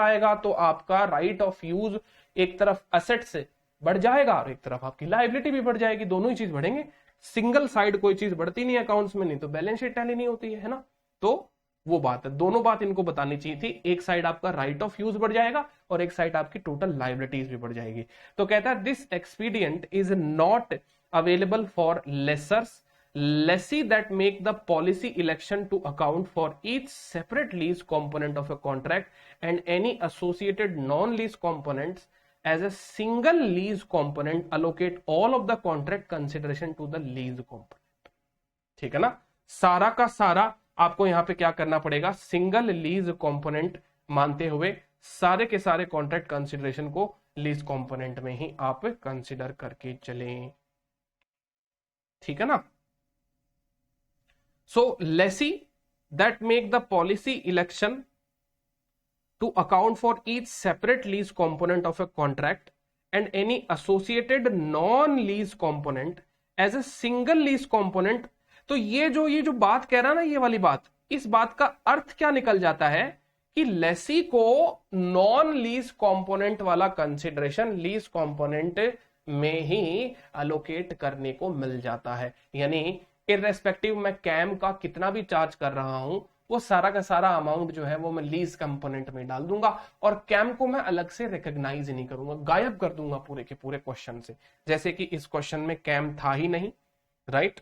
आएगा, तो आपका राइट ऑफ यूज एक तरफ असेट से बढ़ जाएगा और एक तरफ आपकी लायबिलिटी भी बढ़ जाएगी, दोनों ही चीज बढ़ेंगे। सिंगल साइड कोई चीज बढ़ती नहीं अकाउंट्स में, नहीं तो बैलेंस शीट टैली नहीं होती है ना। तो वो बात है, दोनों बात इनको बतानी चाहिए थी, एक साइड आपका राइट ऑफ यूज बढ़ जाएगा और एक साइड आपकी टोटल लायबिलिटीज भी बढ़ जाएगी। तो कहता है this expedient is not available for lessors lessee that make the policy election to account for each separate lease component of a contract and any associated non-lease components as a single lease component allocate all of the contract consideration to the lease component। ठीक है ना, सारा का सारा आपको यहां पे क्या करना पड़ेगा, सिंगल लीज कंपोनेंट मानते हुए सारे के सारे कॉन्ट्रैक्ट कंसिडरेशन को लीज कंपोनेंट में ही आप कंसिडर करके चलें, ठीक है ना। So lessee that make the policy election to account for each separate lease component of a contract and any associated non-lease component as a single lease component। तो ये जो बात कह रहा है ना, ये वाली बात, इस बात का अर्थ क्या निकल जाता है कि लेसी को नॉन लीज कंपोनेंट वाला कंसिडरेशन लीज कंपोनेंट में ही अलोकेट करने को मिल जाता है। यानी इररेस्पेक्टिव मैं कैम का कितना भी चार्ज कर रहा हूं, वो सारा का सारा अमाउंट जो है वो मैं लीज कंपोनेंट में डाल दूंगा और कैम को मैं अलग से रिकॉग्नाइज नहीं करूंगा, गायब कर दूंगा पूरे के पूरे क्वेश्चन से। जैसे कि इस क्वेश्चन में कैम था ही नहीं, राइट,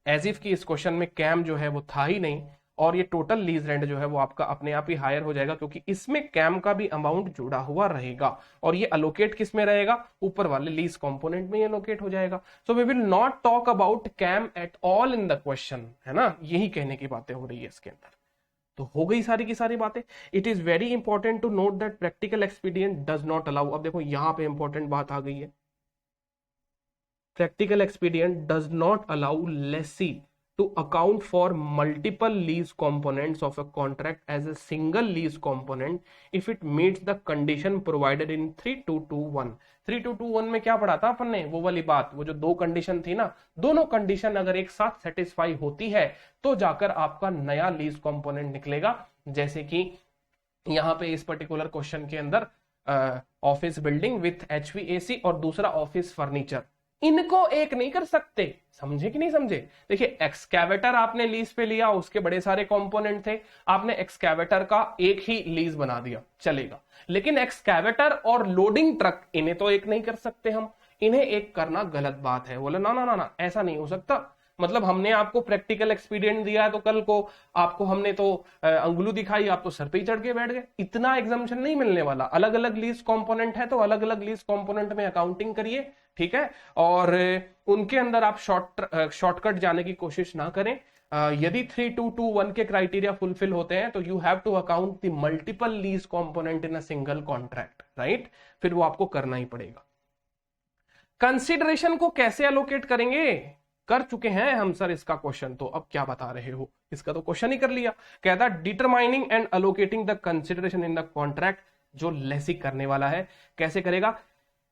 एज इफ की इस क्वेश्चन में कैम जो है वो था ही नहीं और ये टोटल लीज रेंट जो है वो आपका अपने आप ही हायर हो जाएगा, क्योंकि इसमें कैम का भी अमाउंट जुड़ा हुआ रहेगा और ये अलोकेट किस में रहेगा, ऊपर वाले लीज कंपोनेंट में अलोकेट हो जाएगा। So we will not talk about CAM at all in the question, है ना, यही कहने की बातें हो रही है इसके अंदर। तो हो गई सारी की सारी बातें। It is very important to note that practical expedient does not allow. अब देखो यहां पे इंपॉर्टेंट बात आ गई है, practical expedient does not allow lessee to account for multiple lease components of a contract as a single lease component if it meets the condition provided in 3221। 3221 में क्या पढ़ा था अपन ने, वो वाली बात, वो जो दो कंडीशन थी ना, दोनों कंडीशन अगर एक साथ सेटिस्फाई होती है तो जाकर आपका नया लीज कंपोनेंट निकलेगा। जैसे कि यहाँ पे इस पर्टिकुलर क्वेश्चन के अंदर ऑफिस बिल्डिंग विथ HVAC और दूसरा ऑफिस फर्नीचर, इनको एक नहीं कर सकते, समझे कि नहीं समझे। देखिए एक्सकैवेटर आपने लीज पे लिया, उसके बड़े सारे कंपोनेंट थे, आपने एक्सकैवेटर का एक ही लीज बना दिया, चलेगा, लेकिन एक्सकैवेटर और लोडिंग ट्रक इन्हें तो एक नहीं कर सकते हम, इन्हें एक करना गलत बात है। बोले ना ना ना ना, ऐसा नहीं हो सकता। मतलब हमने आपको प्रैक्टिकल एक्सपीडियंट दिया है तो कल को आपको हमने तो अंगुलू दिखाई, आप तो सर पे ही चढ़ के बैठ गए, इतना एग्जामिनेशन नहीं मिलने वाला। अलग अलग लीज कंपोनेंट है तो अलग अलग लीज कंपोनेंट में अकाउंटिंग करिए, ठीक है, और उनके अंदर आप शॉर्टकट जाने की कोशिश ना करें। यदि 3221 के क्राइटेरिया फुलफिल होते हैं तो you have to account the multiple lease component in a single contract, right, फिर वो आपको करना ही पड़ेगा। कंसिडरेशन को कैसे अलोकेट करेंगे, कर चुके हैं हम सर इसका क्वेश्चन, तो अब क्या बता रहे हो, इसका तो क्वेश्चन ही कर लिया। कहता है determining and allocating the consideration in the contract, जो लेसी करने वाला है कैसे करेगा,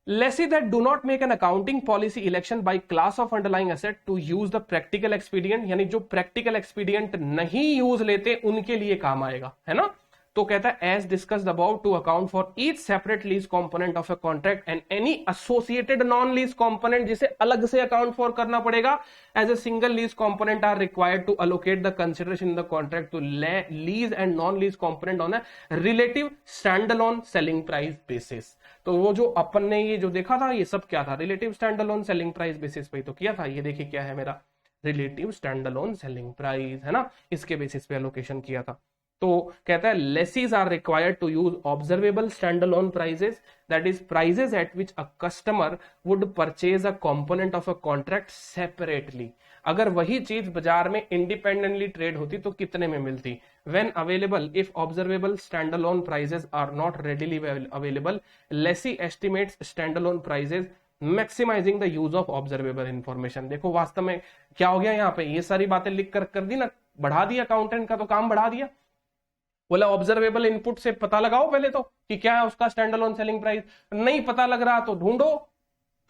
lessee that do not make an accounting policy election by class of underlying asset to use the practical expedient, यानी जो प्रैक्टिकल एक्सपीडियंट नहीं यूज लेते उनके लिए काम आएगा, है ना। तो कहता है as discussed about to account for each separate lease component of a contract and any associated non lease component, जिसे अलग से अकाउंट फॉर करना पड़ेगा, as a single lease component are required to allocate the consideration in the contract to lease and non lease component on a relative stand alone selling price basis. तो वो जो अपन ने ये जो देखा था, ये सब क्या था, relative stand alone selling price basis पे तो किया था। ये देखिए क्या है मेरा relative stand alone selling price, है ना, इसके बेसिस पे एलोकेशन किया था। तो कहता है lessees are required to use observable stand alone prices, that is prices at which a customer would purchase a component of a contract separately. अगर वही चीज बाजार में इंडिपेंडेंटली ट्रेड होती तो कितने में मिलती, when available if observable stand alone prices are not readily available, lessee estimates stand alone prices maximising the use of observable information. देखो वास्तव में क्या हो गया यहाँ पे, ये सारी बातें लिख कर दी ना, बढ़ा दिया, अकाउंटेंट का तो काम बढ़ा दिया। बोला ऑब्जर्वेबल इनपुट से पता लगाओ पहले तो कि क्या है उसका स्टैंड अलोन सेलिंग प्राइस, नहीं पता लग रहा तो ढूंढो,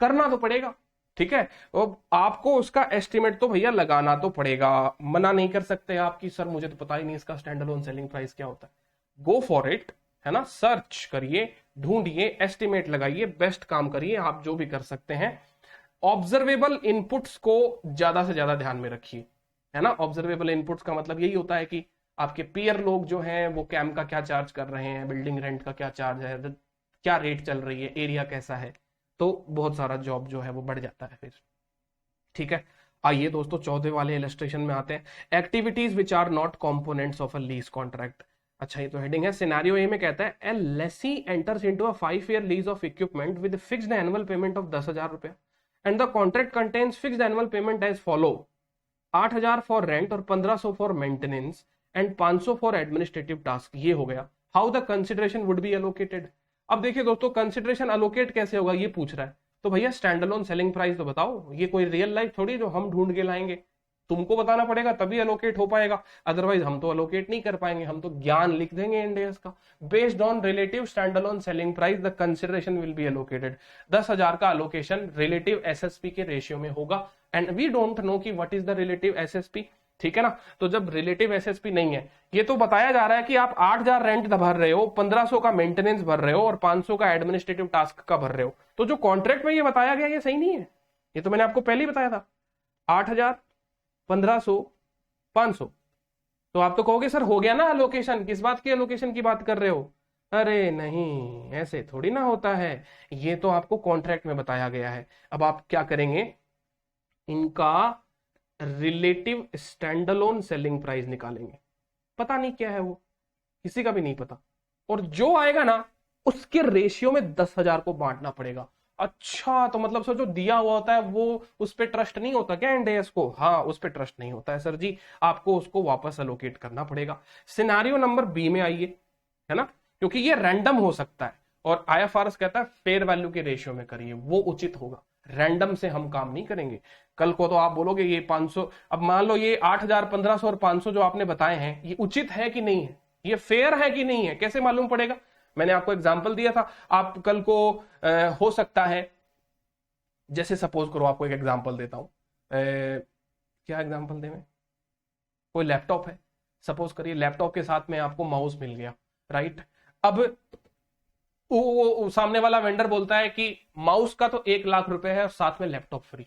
करना तो पड़ेगा, ठीक है। तो आपको उसका एस्टिमेट तो भैया लगाना तो पड़ेगा, मना नहीं कर सकते आप कि सर मुझे तो पता ही नहीं इसका स्टैंड अलोन सेलिंग प्राइस क्या होता है। गो फॉर इट, है ना, सर्च करिए, ढूंढिए, एस्टिमेट लगाइए, बेस्ट काम करिए आप जो भी कर सकते हैं। ऑब्जर्वेबल इनपुट्स को ज्यादा से ज्यादा ध्यान में रखिए, है ना। ऑब्जर्वेबल इनपुट्स का मतलब यही होता है कि आपके पीयर लोग जो हैं वो कैम का क्या चार्ज कर रहे हैं, बिल्डिंग रेंट का क्या चार्ज है, क्या रेट चल रही है, एरिया कैसा है, तो बहुत सारा जॉब जो है वो बढ़ जाता है फिर, ठीक है। आइए दोस्तों 14 वाले इलस्ट्रेशन में आते हैं, activities which are not components of a lease contract. अच्छा ये तो हेडिंग है। सिनेरियो ए में कहता है A lessee enters into a 5-year lease of equipment with fixed annual payment of 10,000 रुपया and the contract contains fixed annual payment as follow, 8,000 for rent और 1,500 for maintenance and 500 for administrative task. ये हो गया। How the consideration would be allocated. अब देखिए दोस्तों consideration allocate कैसे होगा ये पूछ रहा है, तो भैया स्टैंड अलोन सेलिंग प्राइस तो बताओ, ये कोई रियल लाइफ थोड़ी जो हम ढूंढ के लाएंगे, तुमको बताना पड़ेगा तभी एलोकेट हो पाएगा, अदरवाइज हम तो एलोकेट नहीं कर पाएंगे, हम तो ज्ञान लिख देंगे इंडेस का। Based on relative stand alone selling price the consideration will be allocated. 10,000 का एलोकेशन रिलेटिव एसएसपी के रेशियो में होगा एंड वी डोंट नो कि what is the relative SSP, ठीक है ना। तो जब रिलेटिव एसएसपी नहीं है, ये तो बताया जा रहा है कि आप 8,000 रेंट भर रहे हो, 1,500 का मेंटेनेंस भर रहे हो और 500 का एडमिनिस्ट्रेटिव टास्क का भर रहे हो, तो जो कॉन्ट्रैक्ट में ये बताया गया ये सही नहीं है। ये तो मैंने आपको पहले ही बताया था 8,000, 1,500, 500। तो आप तो कहोगे सर हो गया ना एलोकेशन, किस बात की एलोकेशन की बात कर रहे हो। अरे नहीं, ऐसे थोड़ी ना होता है, ये तो आपको कॉन्ट्रैक्ट में बताया गया है। अब आप क्या करेंगे, इनका रिलेटिव स्टैंडअलोन सेलिंग प्राइस निकालेंगे। पता नहीं क्या है वो, किसी का भी नहीं पता, और जो आएगा ना उसके रेशियो में 10,000 को बांटना पड़ेगा। अच्छा तो मतलब सर जो दिया हुआ होता है वो उस पर ट्रस्ट नहीं होता क्या इंडेस को? हाँ उस पर ट्रस्ट नहीं होता है सर जी, आपको उसको वापस एलोकेट करना पड़ेगा। सिनेरियो नंबर बी में आइए, है ना, क्योंकि ये रैंडम हो सकता है और आईएफआरएस कहता है फेयर वैल्यू के रेशियो में करिए, वो उचित होगा। रैंडम से हम काम नहीं करेंगे। कल को तो आप बोलोगे ये 500, अब मान लो ये 8,000, 1,500 और 500 जो आपने बताए हैं ये उचित है कि नहीं है, ये फेयर है कि नहीं है, कैसे मालूम पड़ेगा? मैंने आपको एग्जांपल दिया था, आप कल को हो सकता है, जैसे सपोज करो आपको एक एग्जांपल देता हूं, क्या एग्जांपल दे मैं, कोई लैपटॉप है, सपोज करिए लैपटॉप के साथ में आपको माउस मिल गया, राइट। अब वो सामने वाला वेंडर बोलता है कि माउस का तो 1,00,000 रुपए है और साथ में लैपटॉप फ्री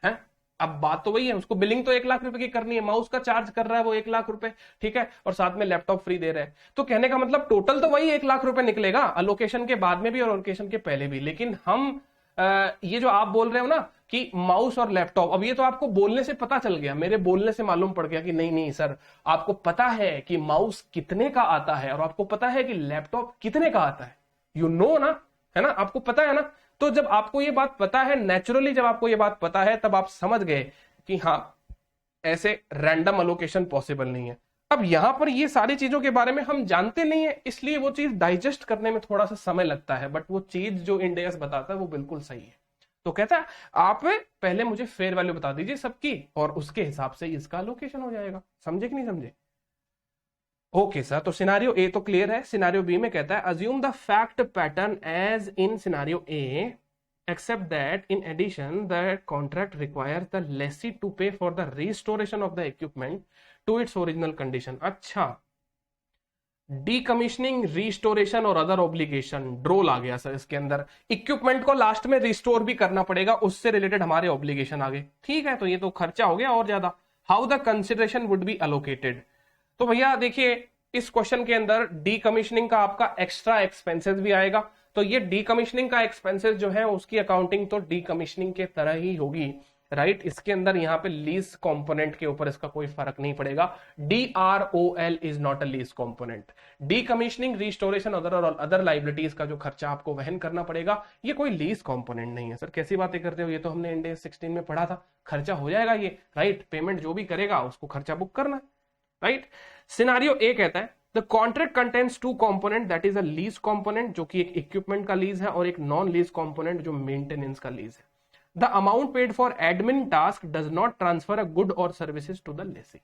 है। अब बात तो वही है, उसको बिलिंग तो 1,00,000 रुपए की करनी है, माउस का चार्ज कर रहा है वो 1,00,000 रुपए, ठीक है, और साथ में लैपटॉप फ्री दे रहे हैं। तो कहने का मतलब टोटल तो वही 1,00,000 रुपए निकलेगा, अलोकेशन के बाद में भी और अलोकेशन के पहले भी। लेकिन हम ये जो आप बोल रहे हो ना कि माउस और लैपटॉप, अब ये तो आपको बोलने से पता चल गया, मेरे बोलने से मालूम पड़ गया कि नहीं नहीं सर, आपको पता है कि माउस कितने का आता है और आपको पता है कि लैपटॉप कितने का आता है, यू नो ना, है ना, आपको पता है ना। तो जब आपको ये बात पता है, नेचुरली जब आपको ये बात पता है, तब आप समझ गए कि हाँ ऐसे रैंडम अलोकेशन पॉसिबल नहीं है। अब यहां पर ये सारी चीजों के बारे में हम जानते नहीं है, इसलिए वो चीज डाइजेस्ट करने में थोड़ा सा समय लगता है, बट वो चीज जो इंडेस बताता है वो बिल्कुल सही है। तो कहता है आप पहले मुझे फेयर वैल्यू बता दीजिए सबकी और उसके हिसाब से इसका अलोकेशन हो जाएगा। समझे कि नहीं समझे? ओके सर, तो सिनारियो ए तो क्लियर है। सिनारियो बी में कहता है assume the fact pattern as in scenario A except that in addition the contract requires the lessee to pay for the restoration of the equipment to its original condition। अच्छा, decommissioning, restoration और other obligation, ड्रोल आ गया sir इसके अंदर। Equipment को last में restore भी करना पड़ेगा, उससे रिलेटेड हमारे ऑब्लिगेशन आ गए। ठीक है, तो ये तो खर्चा हो गया और ज्यादा। How the consideration would B allocated. तो भैया देखिए इस क्वेश्चन के अंदर डीकमीशनिंग का आपका एक्स्ट्रा एक्सपेंसेस भी आएगा, तो ये डीकमीशनिंग का एक्सपेंसेस जो है उसकी अकाउंटिंग तो डीकमीशनिंग के तरह ही होगी, राइट। इसके अंदर यहाँ पे लीज कंपोनेंट के ऊपर इसका कोई फर्क नहीं पड़ेगा। DROL is not a lease component. Decommissioning, restoration, other liabilities का जो खर्चा आपको वहन करना पड़ेगा, ये कोई लीज कंपोनेंट नहीं है। सर कैसी बातें करते हो, ये तो हमने इंड 16 में पढ़ा था, खर्चा हो जाएगा ये, राइट। पेमेंट जो भी करेगा उसको खर्चा बुक करना, राइट। सिनारियो ए कहता है the contract contains two component, that is a lease component जो कि एक इक्विपमेंट का लीज है और एक नॉन लीज कंपोनेंट जो मेंटेनेंस का लीज है। The amount paid for admin task does not transfer a good or services to the lessee।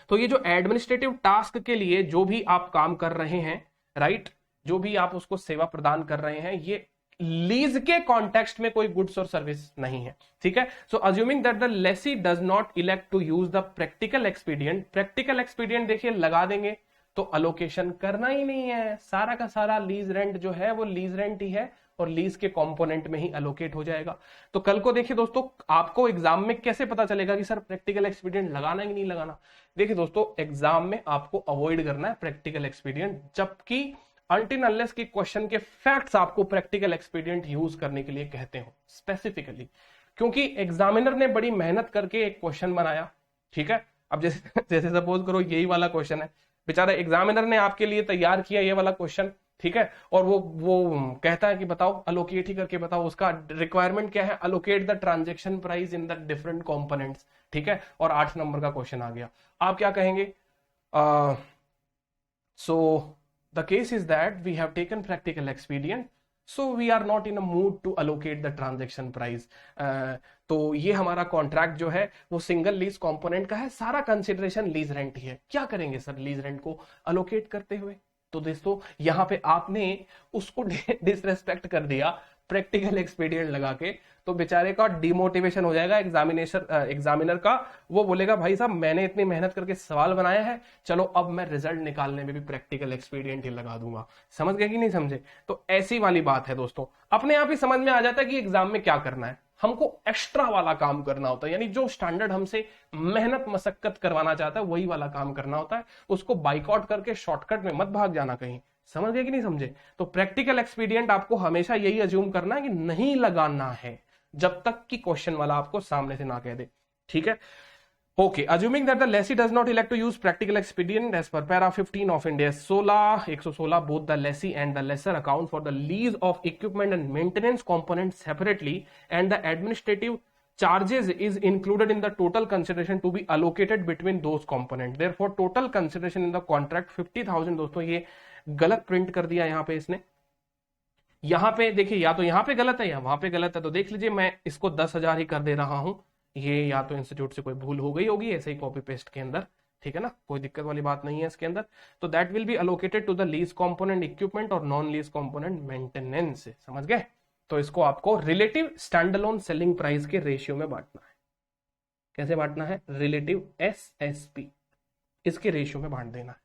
तो ये जो एडमिनिस्ट्रेटिव टास्क के लिए जो भी आप काम कर रहे हैं, राइट, जो भी आप उसको सेवा प्रदान कर रहे हैं, ये लीज के कॉन्टेक्स्ट में कोई गुड्स और सर्विस नहीं है। ठीक है, so assuming that the lessee does not elect to use the practical expedient. Practical expedient देखिए लगा देंगे तो अलोकेशन करना ही नहीं है, सारा का सारा लीज रेंट जो है वो लीज रेंट ही है और लीज के कंपोनेंट में ही अलोकेट हो जाएगा। तो कल को देखिए दोस्तों आपको एग्जाम में कैसे पता चलेगा कि सर प्रैक्टिकल एक्सपीडियंट लगाना है कि नहीं लगाना। देखिए दोस्तों एग्जाम में आपको अवॉइड करना है प्रैक्टिकल एक्सपीडियंट, जबकि अनटिल अनलेस की क्वेश्चन के फैक्ट्स आपको प्रैक्टिकल एक्सपीडियंट यूज करने के लिए कहते हो स्पेसिफिकली, क्योंकि एग्जामिनर ने बड़ी मेहनत करके एक क्वेश्चन बनाया। ठीक है, अब जैसे जैसे सपोज करो यही वाला क्वेश्चन है, बेचारा एग्जामिनर ने आपके लिए तैयार किया ये वाला क्वेश्चन, ठीक है, और वो कहता है कि बताओ अलोकेट ही करके बताओ, उसका रिक्वायरमेंट क्या है, allocate the transaction price in the different components. ठीक है, और 8 नंबर का क्वेश्चन आ गया, आप क्या कहेंगे? So the case is that we have taken practical expedient, so we are not in a mood to allocate the transaction price. तो ये हमारा कॉन्ट्रैक्ट जो है वो सिंगल लीज कंपोनेंट का है, सारा कंसिडरेशन लीज रेंट ही है। क्या करेंगे सर लीज रेंट को अलोकेट करते हुए? तो दोस्तों यहां पे आपने उसको डिसरेस्पेक्ट कर दिया प्रैक्टिकल एक्सपीडियंट लगा के, तो बेचारे का डिमोटिवेशन हो जाएगा एग्जामिनर का। वो बोलेगा भाई साहब मैंने इतनी मेहनत करके सवाल बनाया है, चलो अब मैं रिजल्ट निकालने में भी प्रैक्टिकल एक्सपीडियंट ही लगा दूंगा। समझ गए कि नहीं समझे? तो ऐसी वाली बात है दोस्तों, अपने आप ही समझ में आ जाता है कि एग्जाम में क्या करना है। हमको एक्स्ट्रा वाला काम करना होता है, यानी जो स्टैंडर्ड हमसे मेहनत मशक्कत करवाना चाहता है वही वाला काम करना होता है, उसको बाइकआउट करके शॉर्टकट में मत भाग जाना कहीं। समझ गए कि नहीं समझे? तो प्रैक्टिकल एक्सपीडियंट आपको हमेशा यही अज्यूम करना है कि नहीं लगाना है जब तक कि क्वेश्चन वाला आपको सामने से ना कह दे। ठीक है, okay. Assuming that the lessee does not elect to use practical expedient as per para 15 of India 116 both the lessee and the lessor account for the lease of equipment and maintenance component separately and the administrative charges is included in the total consideration to be allocated between those components, therefore total consideration in the contract 50,000। दोस्तों ये गलत print कर दिया यहाँ पे इसने, यहाँ पे देखिए या तो यहाँ पे गलत है या वहां पे गलत है, तो देख लीजिए मैं इसको 10,000 ही कर दे रहा हूं, ये या तो इंस्टीट्यूट से कोई भूल हो गई होगी ऐसे ही कॉपी पेस्ट के अंदर। ठीक है ना, कोई दिक्कत वाली बात नहीं है इसके अंदर। तो that will be allocated to the lease component equipment और नॉन लीज कंपोनेंट मेंटेनेंस। समझ गए? तो इसको आपको रिलेटिव स्टैंडअलोन सेलिंग प्राइस के रेशियो में बांटना है। कैसे बांटना है? रिलेटिव SSP, इसके रेशियो में बांट देना है।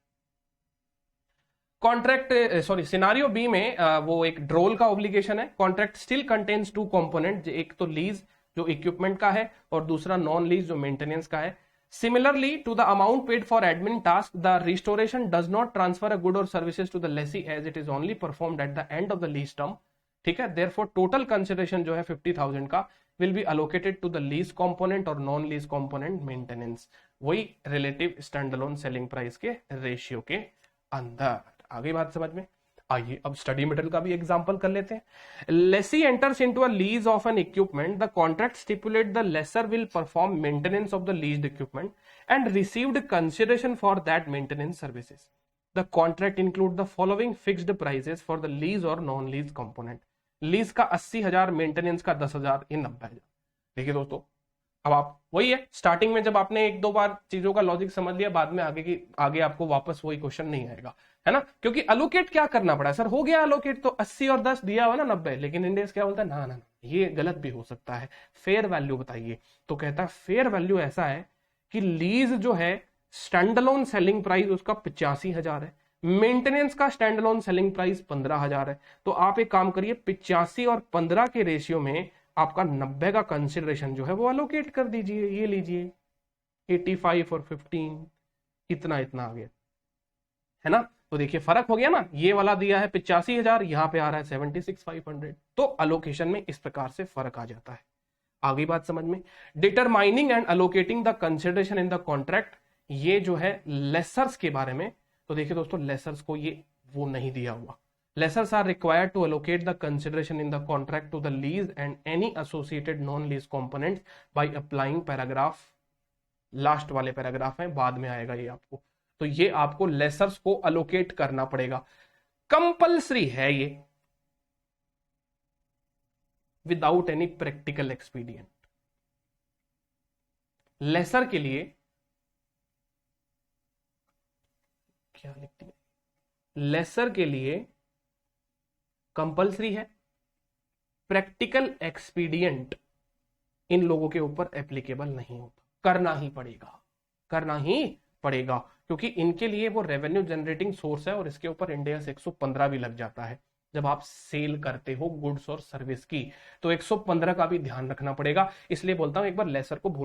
कॉन्ट्रैक्ट सिनारियो बी में वो एक ड्रोल का ऑब्लिगेशन है। कॉन्ट्रैक्ट स्टिल कंटेन्स 2 कंपोनेंट, एक तो लीज जो इक्विपमेंट का है और दूसरा नॉन लीज जो मेंटेनेंस का है। Similarly to the amount paid for admin task the restoration does not transfer a good और services to the lessee as it is only performed at the end of the lease term. ठीक है, therefore total consideration जो है 50,000 का will be allocated to the lease component और non lease component maintenance, वही relative standalone selling price के ratio के अंदर। आगे बात समझ में? आइए अब स्टडी मटेरियल का भी एग्जांपल कर लेते हैं। Lessee enters into a lease of an equipment, the contract stipulate the lessor will perform maintenance of the leased equipment and received consideration for that maintenance services. The contract include the following fixed prices for the lease or non-lease component. Lease का 80,000, maintenance का 10,000, ये 90,000। देखिए दोस्तों, अब आप वही है, starting में जब आपने एक दो बार चीजों का लॉजिक समझ लिया, बाद में आगे आपको वापस वही क्वेश्चन नहीं आएगा, है ना। क्योंकि अलोकेट क्या करना पड़ा सर, हो गया अलोकेट, तो 80 और 10 दिया हुआ ना 90, लेकिन इंडेक्स क्या बोलता है, ना ना ना ये गलत भी हो सकता है, फेयर वैल्यू बताइए। तो कहता है फेयर वैल्यू ऐसा है कि लीज जो है स्टैंडअलोन सेलिंग प्राइस उसका 85,000 है, मेंटेनेंस का स्टैंडअलोन सेलिंग प्राइस 15,000 है। तो आप एक काम करिए, 85 और 15 के रेशियो में आपका 90 का कंसिडरेशन जो है वो अलोकेट कर दीजिए। ये लीजिए 85 और 15, इतना इतना आ गया, है ना। तो देखिए फर्क हो गया ना, ये वाला दिया है 85,000, यहां पे आ रहा है 76,500। तो अलोकेशन में इस प्रकार से फर्क आ जाता है। आगे बात समझ में। Determining and allocating the consideration in the contract, ये जो है लेसर्स के बारे में। तो देखिए दोस्तों, लेसर्स को ये वो नहीं दिया हुआ। Lessors are required to allocate the consideration in the contract to the lease and any associated non-lease components by applying paragraph, last वाले पैराग्राफ में बाद में आएगा ये आपको। तो ये आपको लेसर्स को अलोकेट करना पड़ेगा, कंपल्सरी है ये, without any practical expedient. Lessor के लिए क्या लिखती है, लेसर के लिए कंपल्सरी है, प्रैक्टिकल एक्सपीडियंट इन लोगों के ऊपर एप्लीकेबल नहीं होता, करना ही पड़ेगा, करना ही पड़ेगा, क्योंकि इनके लिए वो रेवेन्यू जनरेटिंग सोर्स है और इसके ऊपर इंड AS 115 भी लग जाता है जब आप सेल करते हो गुड्स और सर्विस की। तो 115 का भी ध्यान रखना पड़ेगा, इसलिए बोलता हूं एक बार लेसर को